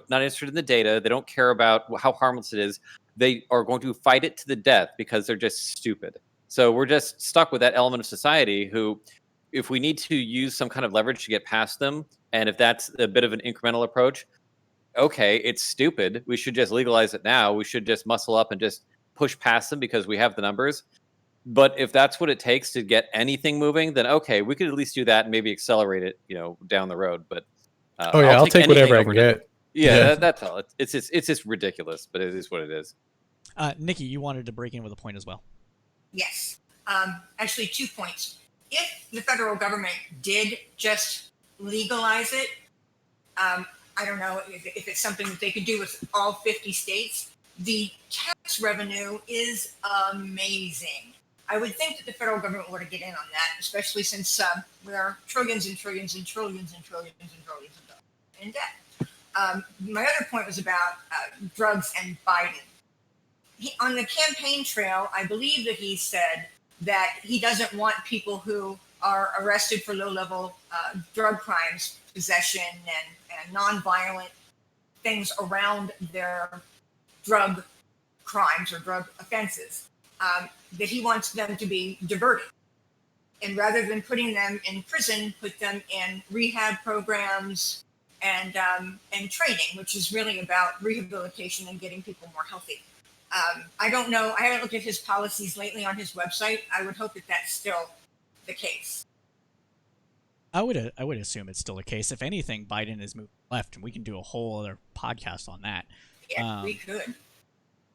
not interested in the data. They don't care about how harmless it is. They are going to fight it to the death because they're just stupid. So we're just stuck with that element of society who, if we need to use some kind of leverage to get past them, and if that's a bit of an incremental approach, okay, it's stupid. We should just legalize it now. We should just muscle up and just push past them because we have the numbers. But if that's what it takes to get anything moving, then okay, we could at least do that and maybe accelerate it, down the road. But I'll take whatever I can get. Yeah. That's all. It's just ridiculous, but it is what it is. Nikki, you wanted to break in with a point as well. Yes. Actually, 2 points. If the federal government did just legalize it, I don't know if it's something that they could do with all 50 states. The tax revenue is amazing. I would think that the federal government would get in on that, especially since we are trillions and trillions and trillions and trillions and trillions of dollars in debt. My other point was about drugs and Biden. On the campaign trail, I believe that he said that he doesn't want people who are arrested for low-level drug crimes, possession, and nonviolent things around their drug crimes or drug offenses, that he wants them to be diverted. And rather than putting them in prison, put them in rehab programs and training, which is really about rehabilitation and getting people more healthy. I don't know. I haven't looked at his policies lately on his website. I would hope that that's still the case. I would assume it's still the case. If anything, Biden is moving left, and we can do a whole other podcast on that. Yeah, we could.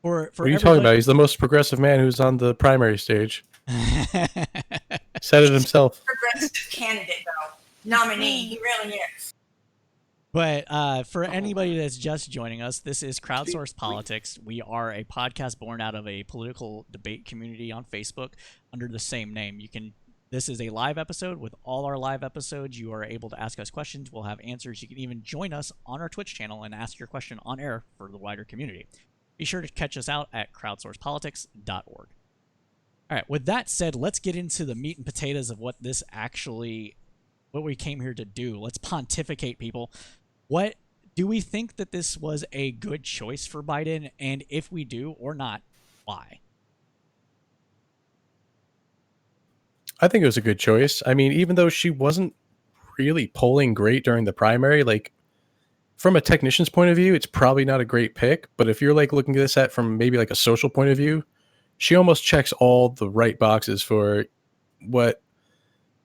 What are you talking about? He's the most progressive man who's on the primary stage. Said it himself. Progressive candidate, though. Nominee. He really is. But for anybody that's just joining us, this is Crowdsourced Politics. We are a podcast born out of a political debate community on Facebook under the same name. This is a live episode. With all our live episodes, you are able to ask us questions. We'll have answers. You can even join us on our Twitch channel and ask your question on air for the wider community. Be sure to catch us out at crowdsourcepolitics.org. All right, with that said, let's get into the meat and potatoes of what we came here to do. Let's pontificate, people. What do we think that this was a good choice for Biden? And if we do or not, why? I think it was a good choice. I mean, even though she wasn't really polling great during the primary, like from a technician's point of view, it's probably not a great pick. But if you're like looking at this at from maybe like a social point of view, she almost checks all the right boxes for what,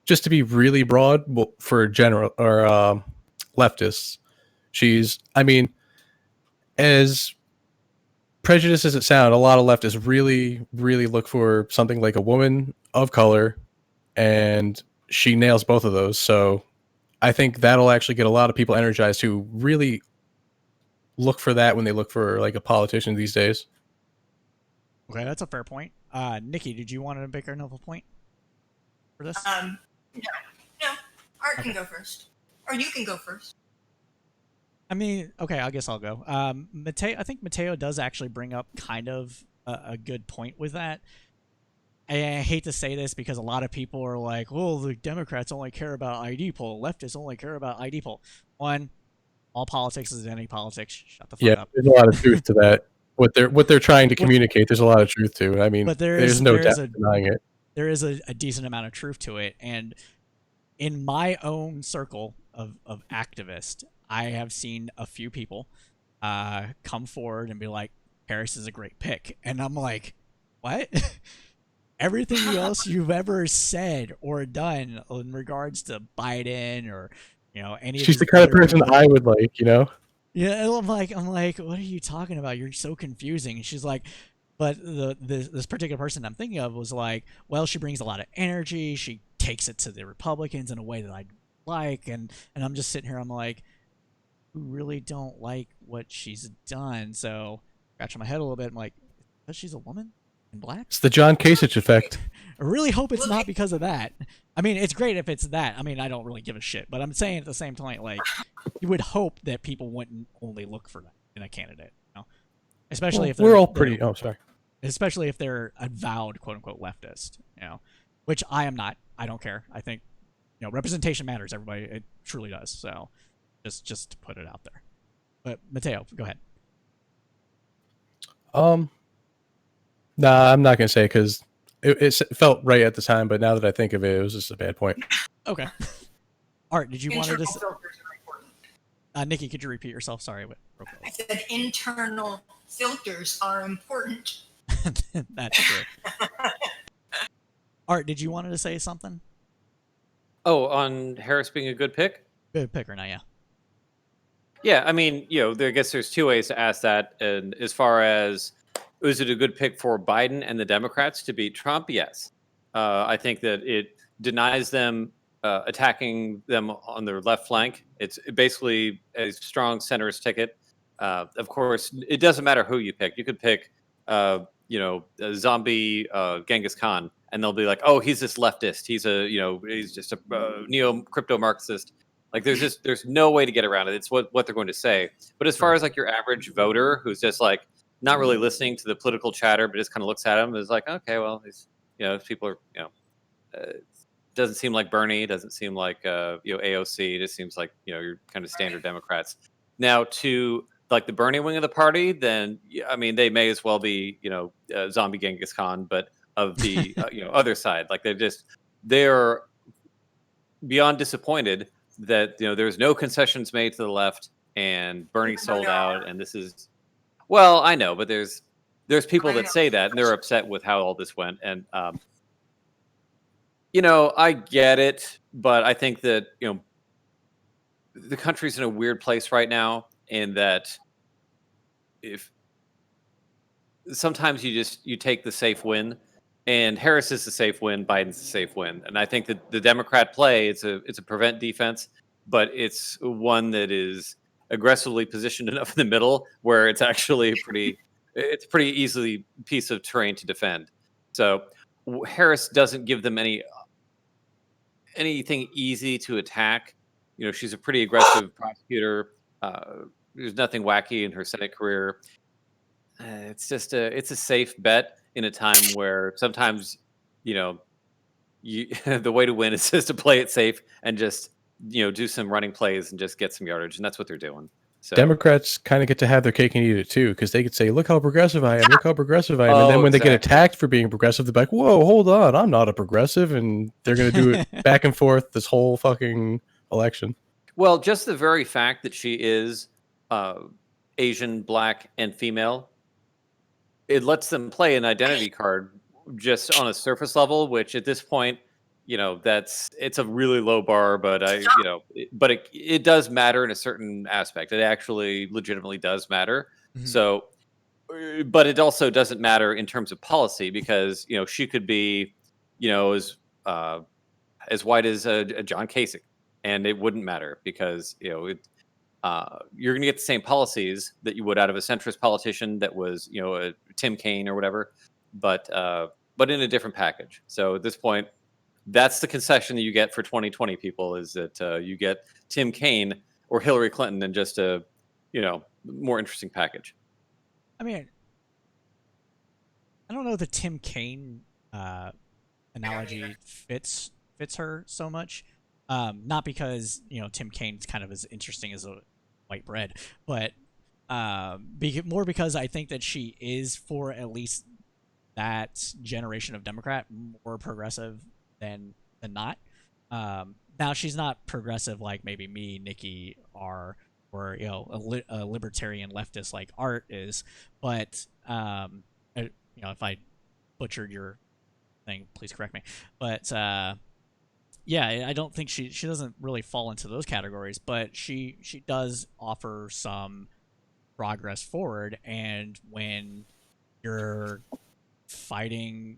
just to be really broad, for general or leftists. She's, I mean, as prejudiced as it sounds, a lot of leftists really, really look for something like a woman of color, and she nails both of those. So I think that'll actually get a lot of people energized who really look for that when they look for like a politician these days. Okay, that's a fair point. Nikki, did you want to make another point for this? No. Art can go first, or you can go first. I mean, okay, I guess I'll go. I think Mateo does actually bring up kind of a good point with that. And I hate to say this because a lot of people are like, "Oh, the Democrats only care about ID poll. Leftists only care about ID poll." One, all politics is any politics. Shut the fuck up. There's a lot of truth to that. What they're trying to communicate, there's a lot of truth to. I mean, but there's no doubt denying it. There is a decent amount of truth to it, and in my own circle of activists, I have seen a few people come forward and be like, Harris is a great pick. And I'm like, what? Everything else you've ever said or done in regards to Biden or, any of She's the these kind of other person people. I would like, Yeah, I'm like, what are you talking about? You're so confusing. And she's like, but this particular person I'm thinking of was like, well, she brings a lot of energy. She takes it to the Republicans in a way that I like. And I'm just sitting here, I'm like, who really don't like what she's done. So scratching my head a little bit. I'm like, because she's a woman and black? It's the John Kasich effect. I really hope it's not because of that. I mean, it's great if it's that. I mean, I don't really give a shit. But I'm saying at the same time, like, you would hope that people wouldn't only look for that in a candidate. Especially if we're all pretty... Oh, sorry. Especially if they're avowed, quote-unquote, leftist. Which I am not. I don't care. I think, representation matters, everybody. It truly does. So just to put it out there. But Mateo, go ahead. Nah, I'm not gonna say because it felt right at the time, but now that I think of it, it was just a bad point. Okay. Art, did you want to just? Filters are important. Nikki, could you repeat yourself? Sorry, I said internal filters are important. That's true. Art, did you want to say something? Oh, on Harris being a good pick? Good pick or not? Yeah. Yeah, I mean, I guess there's two ways to ask that. And as far as, is it a good pick for Biden and the Democrats to beat Trump? Yes. I think that it denies them attacking them on their left flank. It's basically a strong centrist ticket. Of course, it doesn't matter who you pick. You could pick, a zombie Genghis Khan, and they'll be like, oh, he's this leftist. He's just a neo-crypto Marxist. Like there's no way to get around it. It's what they're going to say. But as far as like your average voter who's just like not really listening to the political chatter, but just kind of looks at him, is like, okay, well, these people are doesn't seem like Bernie, doesn't seem like AOC. It just seems like your kind of standard Democrats. Now to like the Bernie wing of the party, then I mean they may as well be zombie Genghis Khan, but of the other side. Like they're beyond disappointed that there's no concessions made to the left and Bernie sold out, and this is, well, I know, but there's people that say that and they're upset with how all this went, and I get it, but I think that the country's in a weird place right now, in that if sometimes you take the safe win. And Harris is the safe win, Biden's the safe win. And I think that the Democrat play, it's a prevent defense, but it's one that is aggressively positioned enough in the middle where it's actually pretty easily piece of terrain to defend. So Harris doesn't give them any anything easy to attack. You know, she's a pretty aggressive prosecutor. There's nothing wacky in her Senate career. It's a safe bet in a time where sometimes, you know, you the way to win is just to play it safe and just, you know, do some running plays and just get some yardage, and that's what they're doing. So, Democrats kind of get to have their cake and eat it too, because they could say, "Look how progressive I am! Look how progressive I am!" And then oh, when they get exactly. attacked for being progressive, they're like, "Whoa, hold on, I'm not a progressive," and they're gonna do it back and forth this whole fucking election. Well, just the very fact that she is uh, Asian, black, and female, it lets them play an identity card just on a surface level, which at this point, you know, it's a really low bar, but it does matter in a certain aspect. It actually legitimately does matter. Mhm. So, but it also doesn't matter in terms of policy because, you know, she could be, you know, uh, as white as a John Kasich, and it wouldn't matter because, you know, you're going to get the same policies that you would out of a centrist politician that was, you know, a Tim Kaine or whatever, but in a different package. So at this point, that's the concession that you get for 2020 people is that you get Tim Kaine or Hillary Clinton in just a, you know, more interesting package. I mean, I don't know the Tim Kaine uh, I don't either. analogy fits her so much. Not because Tim Kaine's kind of as interesting as a white bread, but more because I think that she is, for at least that generation of Democrat, more progressive than not. Now she's not progressive like maybe me, Nikki are, or a libertarian leftist like Art is, but if I butchered your thing, please correct me. But yeah, I don't think she doesn't really fall into those categories, but she does offer some progress forward. And when you're fighting,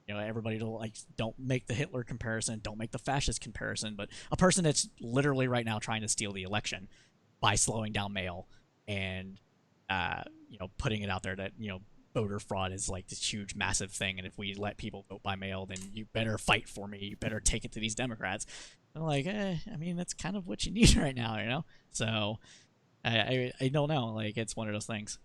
everybody to like don't make the Hitler comparison, don't make the fascist comparison, but a person that's literally right now trying to steal the election by slowing down mail and putting it out there that voter fraud is like this huge massive thing, and if we let people vote by mail, then you better fight for me, you better take it to these Democrats. I'm like, I mean, that's kind of what you need right now. So I don't know, like, it's one of those things.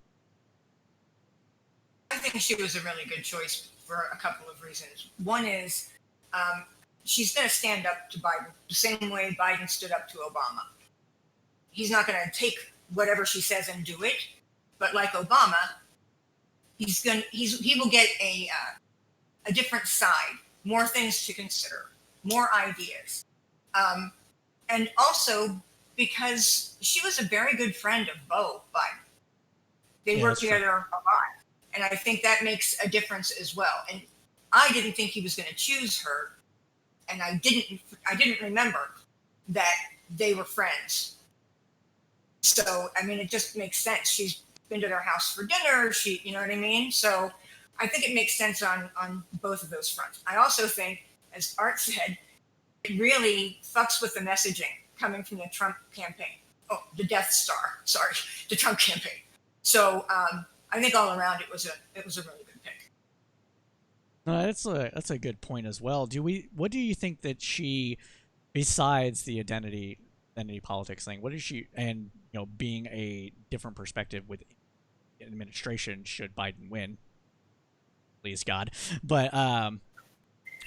I think she was a really good choice for a couple of reasons. One is um, she's going to stand up to Biden the same way Biden stood up to Obama. He's not going to take whatever she says and do it, but like Obama, he will get a different side, more things to consider, more ideas, um, and also because she was a very good friend of Beau Biden. They Yeah, worked that's true. together a lot, and I think that makes a difference as well. And I didn't think he was going to choose her, and I didn't remember that they were friends. So I mean, it just makes sense. She's been to their house for dinner. You know what I mean. So I think it makes sense on both of those fronts. I also think, as Art said, it really fucks with the messaging coming from the Trump campaign. Oh, the Death Star. Sorry, the Trump campaign. So I think all around it was a really good pick. No, that's a good point as well. What do you think that she, besides the identity politics thing, what is she, and being a different perspective with administration should Biden win, please God. But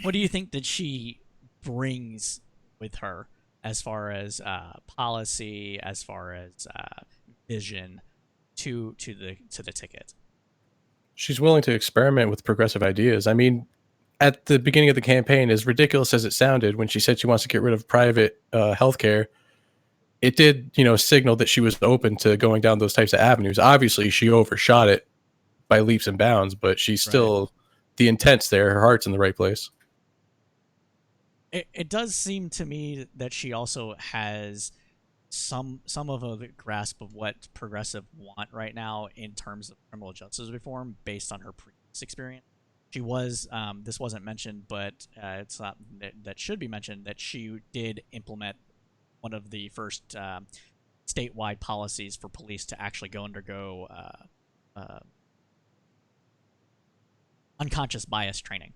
what do you think that she brings with her as far as policy, as far as vision to the ticket? She's willing to experiment with progressive ideas. I mean, at the beginning of the campaign, as ridiculous as it sounded when she said she wants to get rid of private healthcare, it did, signal that she was open to going down those types of avenues. Obviously, she overshot it by leaps and bounds, but she's Right. still the intent's there. Her heart's in the right place. It does seem to me that she also has some of a grasp of what progressive want right now in terms of criminal justice reform based on her previous experience. She was this wasn't mentioned, but it's not that should be mentioned, that she did implement one of the first statewide policies for police to actually go undergo unconscious bias training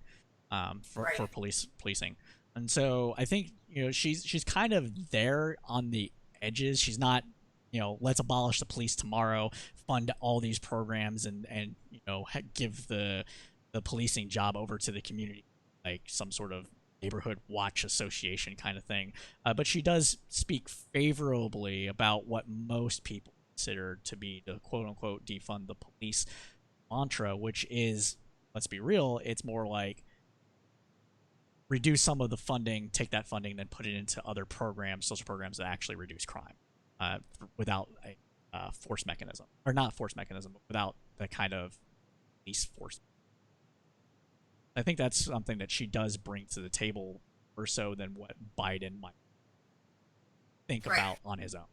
for Right. policing. And so I think she's kind of there on the edges. She's not let's abolish the police tomorrow, fund all these programs, and give the policing job over to the community, like some sort of neighborhood watch association kind of thing. But she does speak favorably about what most people consider to be the quote unquote defund the police mantra, which is, let's be real, it's more like reduce some of the funding, take that funding, then put it into other programs, social programs that actually reduce crime, without a force mechanism, or not force mechanism, but without the kind of police force. I think that's something that she does bring to the table more so than what Biden might think about on his own.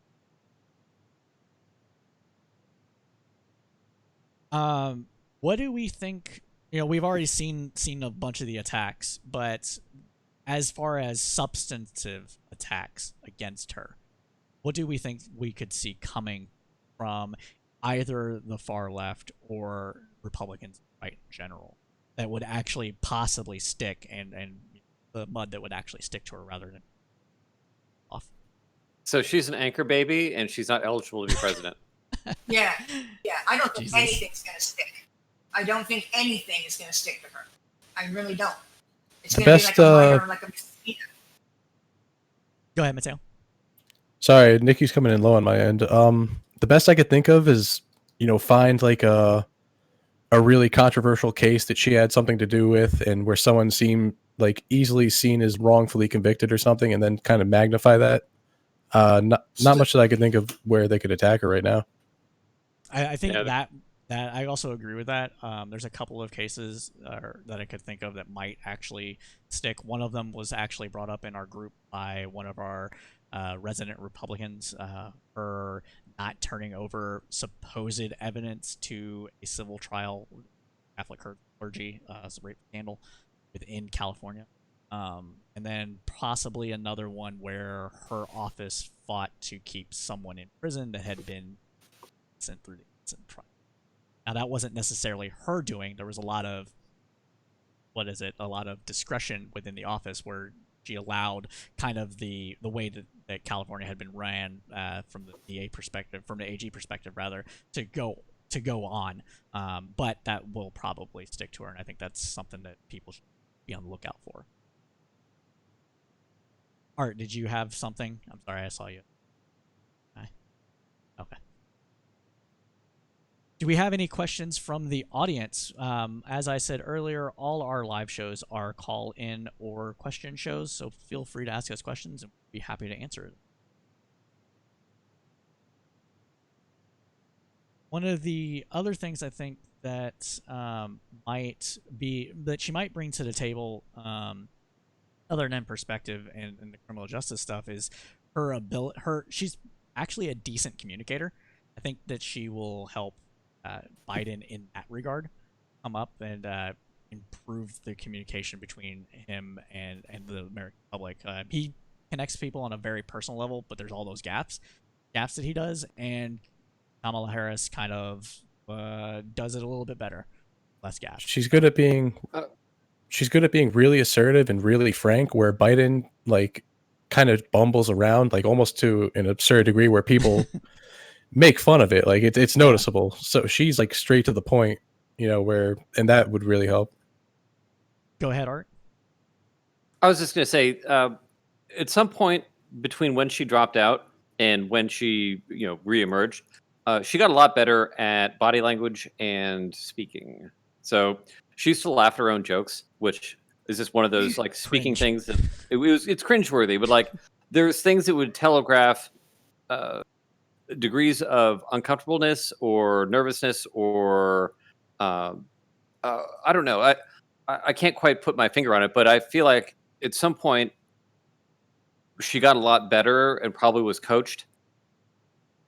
What do we think? We've already seen a bunch of the attacks, but as far as substantive attacks against her, what do we think we could see coming from either the far left or Republicans right in general that would actually possibly stick, and the mud that would actually stick to her rather than off? So she's an anchor baby, and she's not eligible to be president. Yeah. I don't think Jesus. anything's going to stick. I don't think anything is going to stick to her. I really don't. It's going to be like a minor, like a mosquito. Go ahead, Mateo. Sorry, Nikki's coming in low on my end. The best I could think of is, find like a really controversial case that she had something to do with, and where someone seemed like easily seen as wrongfully convicted or something, and then kind of magnify that. Not much that I could think of where they could attack her right now. I think that I also agree with that. There's a couple of cases that I could think of that might actually stick. One of them was actually brought up in our group by one of our resident Republicans, for not turning over supposed evidence to a civil trial Catholic clergy rape scandal within California. And then possibly another one where her office fought to keep someone in prison that had been sent through the innocent trial. Now, that wasn't necessarily her doing. There was a lot of discretion within the office where she allowed kind of the way that California had been ran, from the DA perspective, from the AG perspective rather, to go on. But that will probably stick to her, and I think that's something that people should be on the lookout for. Art, did you have something? I'm sorry, I saw you. Okay. Do we have any questions from the audience? As I said earlier, all our live shows are call-in or question shows, so feel free to ask us questions, and we'll be happy to answer it. One of the other things I think that she might bring to the table, other than perspective and the criminal justice stuff, is her ability. She's actually a decent communicator. I think that she will help Biden in that regard come up and improve the communication between him and the American public. He connects people on a very personal level, but there's all those gaps that he does, and Kamala Harris kind of does it a little bit better, less gaps. She's good at being really assertive and really frank, where Biden like kind of bumbles around, like almost to an absurd degree where people make fun of it. Like it's noticeable. So she's like straight to the point, and that would really help. Go ahead, Art. I was just going to say, at some point between when she dropped out and when she, reemerged, she got a lot better at body language and speaking. So she used to laugh at her own jokes, which is just one of those like speaking things that it's cringeworthy, but like there's things that would telegraph degrees of uncomfortableness or nervousness or I don't know. I can't quite put my finger on it, but I feel like at some point she got a lot better and probably was coached,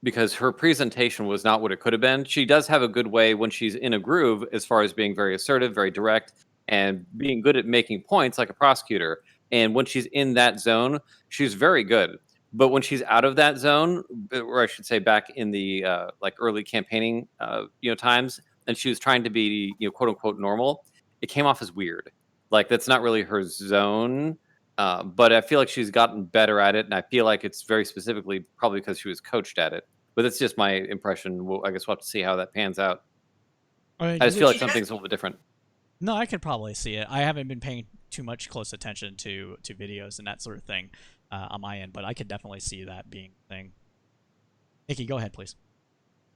because her presentation was not what it could have been. She does have a good way when she's in a groove as far as being very assertive, very direct, and being good at making points like a prosecutor. And when she's in that zone, she's very good. But when she's out of that zone, or I should say back in the like early campaigning times, and she was trying to be quote unquote normal, it came off as weird. Like that's not really her zone. But I feel like she's gotten better at it, and I feel like it's very specifically probably because she was coached at it. But that's just my impression. I guess we'll have to see how that pans out. I mean, I just feel like She some does- things are a little bit different. no, I could probably see it. I haven't been paying too much close attention to videos and that sort of thing on my end, but I could definitely see that being a thing. Nikki, go ahead, please.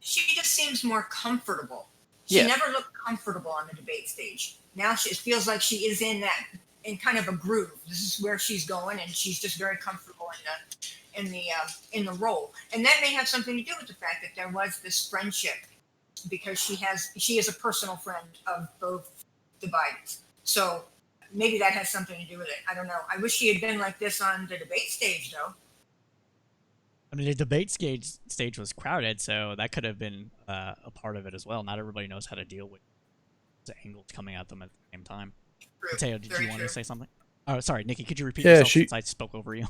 She just seems more comfortable. She Yeah. never looked comfortable on the debate stage. Now it feels like she is in kind of a groove. This is where she's going, and she's just very comfortable in the role. And that may have something to do with the fact that there was this friendship, because she is a personal friend of both the Bidens. So maybe that has something to do with it. I don't know. I wish she had been like this on the debate stage, though. I mean, the debate stage was crowded, so that could have been a part of it as well. Not everybody knows how to deal with the angles coming at them at the same time. True. Mateo, did Very you want true. to say something? Oh, sorry, Nikki, could you repeat Yeah, yourself she- since I spoke over you?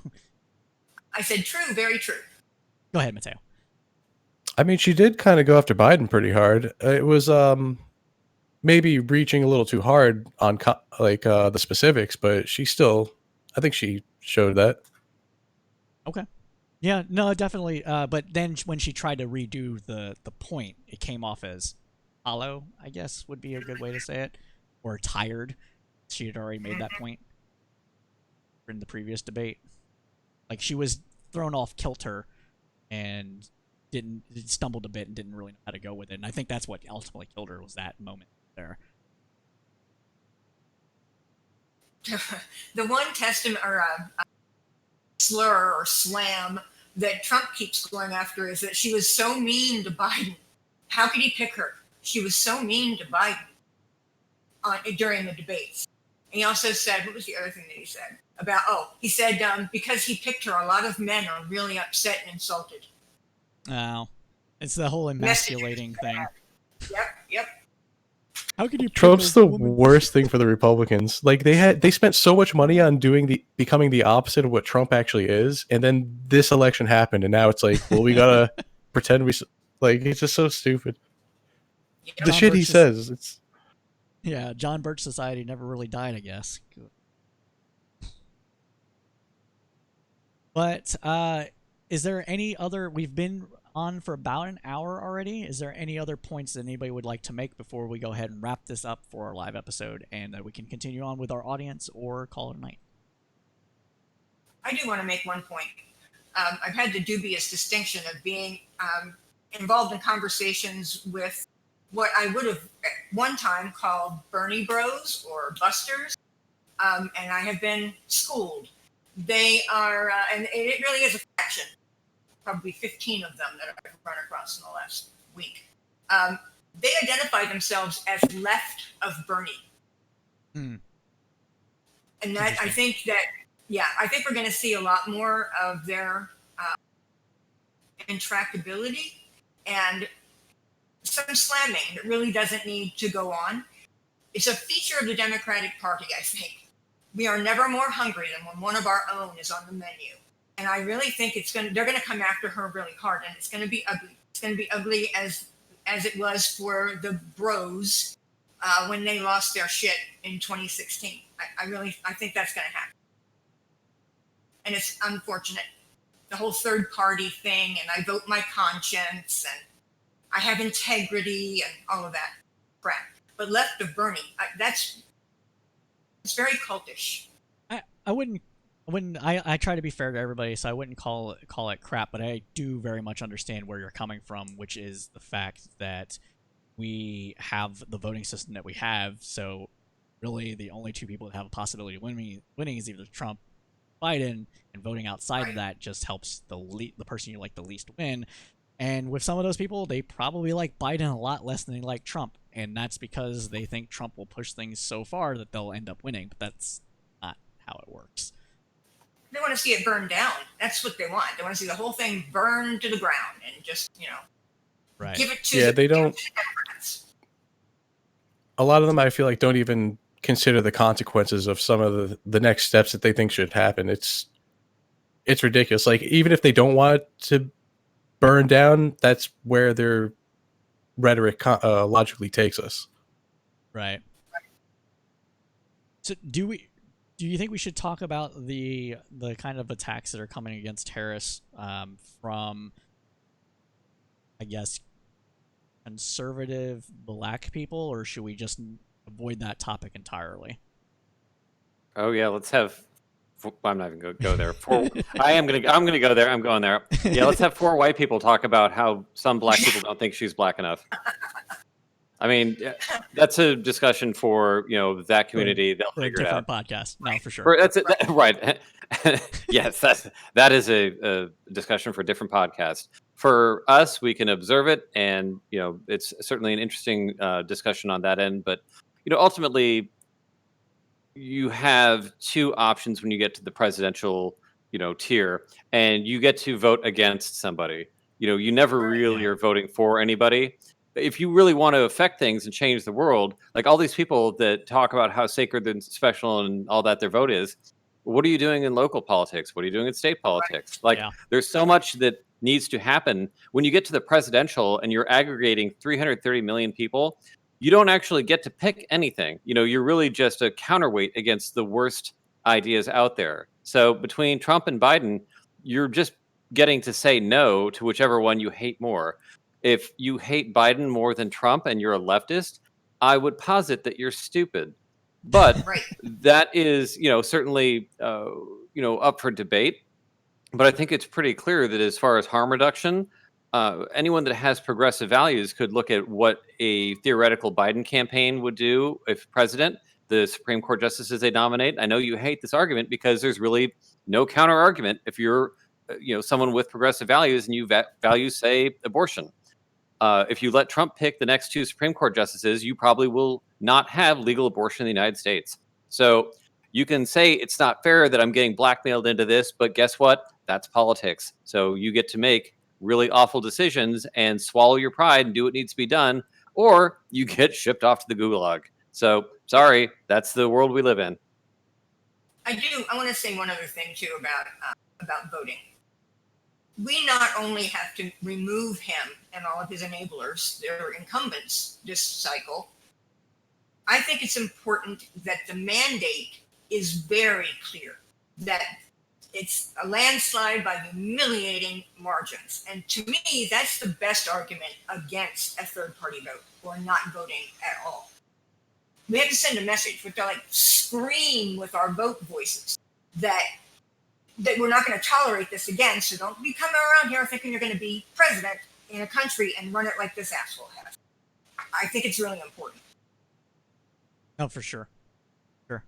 I said true, very true. Go ahead, Mateo. I mean, she did kind of go after Biden pretty hard. It was maybe reaching a little too hard on the specifics, but I think she showed that. Okay. Yeah, no, definitely. But then when she tried to redo the point, it came off as hollow, I guess would be a good way to say it, or tired. She had already made that point in the previous debate. Like, she was thrown off kilter and stumbled a bit and didn't really know how to go with it. And I think that's what ultimately killed her, was that moment there. The one testament or slur or slam that Trump keeps going after is that she was so mean to Biden. How could he pick her? She was so mean to Biden during the debates. And he also said, what was the other thing that he said? He said because he picked her, a lot of men are really upset and insulted. Oh, it's the whole emasculating thing. Yep. How could you pick Trump's a the woman? worst thing for the Republicans. Like they spent so much money on becoming the opposite of what Trump actually is, and then this election happened, and now it's like, well, we gotta pretend it's just so stupid. Yep. The John shit he Birch's- says, it's Yeah, John Birch Society never really died, I guess. But is there any other? We've been on for about an hour already. Is there any other points that anybody would like to make before we go ahead and wrap this up for our live episode, and that we can continue on with our audience or call it a night? I do want to make one point. I've had the dubious distinction of being involved in conversations with what I would have at one time called Bernie Bros or Busters, and I have been schooled. They are, and it really is a faction, probably 15 of them that I've run across in the last week. They identify themselves as left of Bernie. Hmm. And that, I think we're going to see a lot more of their intractability and some slamming that really doesn't need to go on. It's a feature of the Democratic Party, I think. We are never more hungry than when one of our own is on the menu. And I really think they're going to come after her really hard, and it's going to be ugly. It's going to be ugly as it was for the bros when they lost their shit in 2016. I think that's going to happen. And it's unfortunate. The whole third party thing, and I vote my conscience, and I have integrity, and all of that crap. But left of Bernie, it's very cultish. I try to be fair to everybody, so I wouldn't call it crap, but I do very much understand where you're coming from, which is the fact that we have the voting system that we have. So really, the only two people that have a possibility of winning is either Trump, Biden, and voting outside of that just helps the person you like the least win. And with some of those people, they probably like Biden a lot less than they like Trump, and that's because they think Trump will push things so far that they'll end up winning. But that's not how it works. They want to see it burn down. That's what they want. They want to see the whole thing burn to the ground and just, Right. give it to they give it don't. to the Democrats. A lot of them, I feel like, don't even consider the consequences of some of the next steps that they think should happen. It's ridiculous. Like, even if they don't want it to burn down, that's where their rhetoric logically takes us. Right. So do do you think we should talk about the kind of attacks that are coming against Harris from, I guess, conservative black people, or should we just avoid that topic entirely? Oh yeah, let's have. I'm not even going to go there. I'm gonna go there. I'm going there. Yeah, let's have 4 white people talk about how some black people don't think she's black enough. I mean, that's a discussion for that community. They'll For a figure it out. different podcast, no, for sure. That's it, right. Yes, that is a discussion for a different podcast. For us, we can observe it, and it's certainly an interesting discussion on that end. But ultimately, you have 2 options when you get to the presidential tier, and you get to vote against somebody. You never really are voting for anybody. If you really want to affect things and change the world, like all these people that talk about how sacred and special and all that their vote is, what are you doing in local politics? What are you doing in state politics? Like, there's so much that needs to happen. When you get to the presidential and you're aggregating 330 million people, you don't actually get to pick anything. You're really just a counterweight against the worst ideas out there. So between Trump and Biden, you're just getting to say no to whichever one you hate more. If you hate Biden more than Trump and you're a leftist, I would posit that you're stupid. But that is, certainly, up for debate. But I think it's pretty clear that as far as harm reduction, anyone that has progressive values could look at what a theoretical Biden campaign would do if president, the Supreme Court justices they nominate. I know you hate this argument because there's really no counter argument if you're, someone with progressive values and you value, say, abortion. If you let Trump pick the next 2 Supreme Court justices, you probably will not have legal abortion in the United States. So you can say it's not fair that I'm getting blackmailed into this, but guess what? That's politics. So you get to make really awful decisions and swallow your pride and do what needs to be done, or you get shipped off to the gulag. So sorry, that's the world we live in. I want to say one other thing too about voting. We not only have to remove him and all of his enablers, their incumbents this cycle, I think it's important that the mandate is very clear, that it's a landslide by humiliating margins. And to me, that's the best argument against a third-party vote or not voting at all. We have to send a message. We have to scream with our vote voices that we're not going to tolerate this again. So don't be coming around here thinking you're going to be president in a country and run it like this asshole has. I think it's really important. No, for sure. Sure.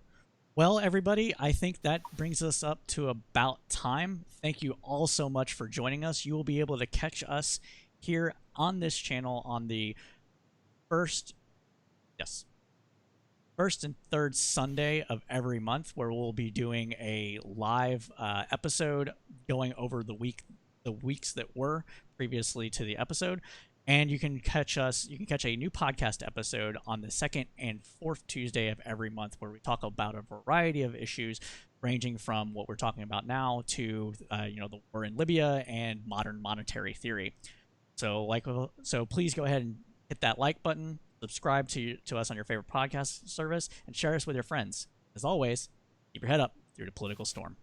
Well, everybody, I think that brings us up to about time. Thank you all so much for joining us. You will be able to catch us here on this channel on the first and third Sunday of every month, where we'll be doing a live episode going over the weeks that were previously to the episode. And you can catch a new podcast episode on the second and fourth Tuesday of every month, where we talk about a variety of issues ranging from what we're talking about now to the war in Libya and modern monetary theory. So please go ahead and hit that like button, subscribe to us on your favorite podcast service, and share us with your friends. As always, keep your head up through the political storm.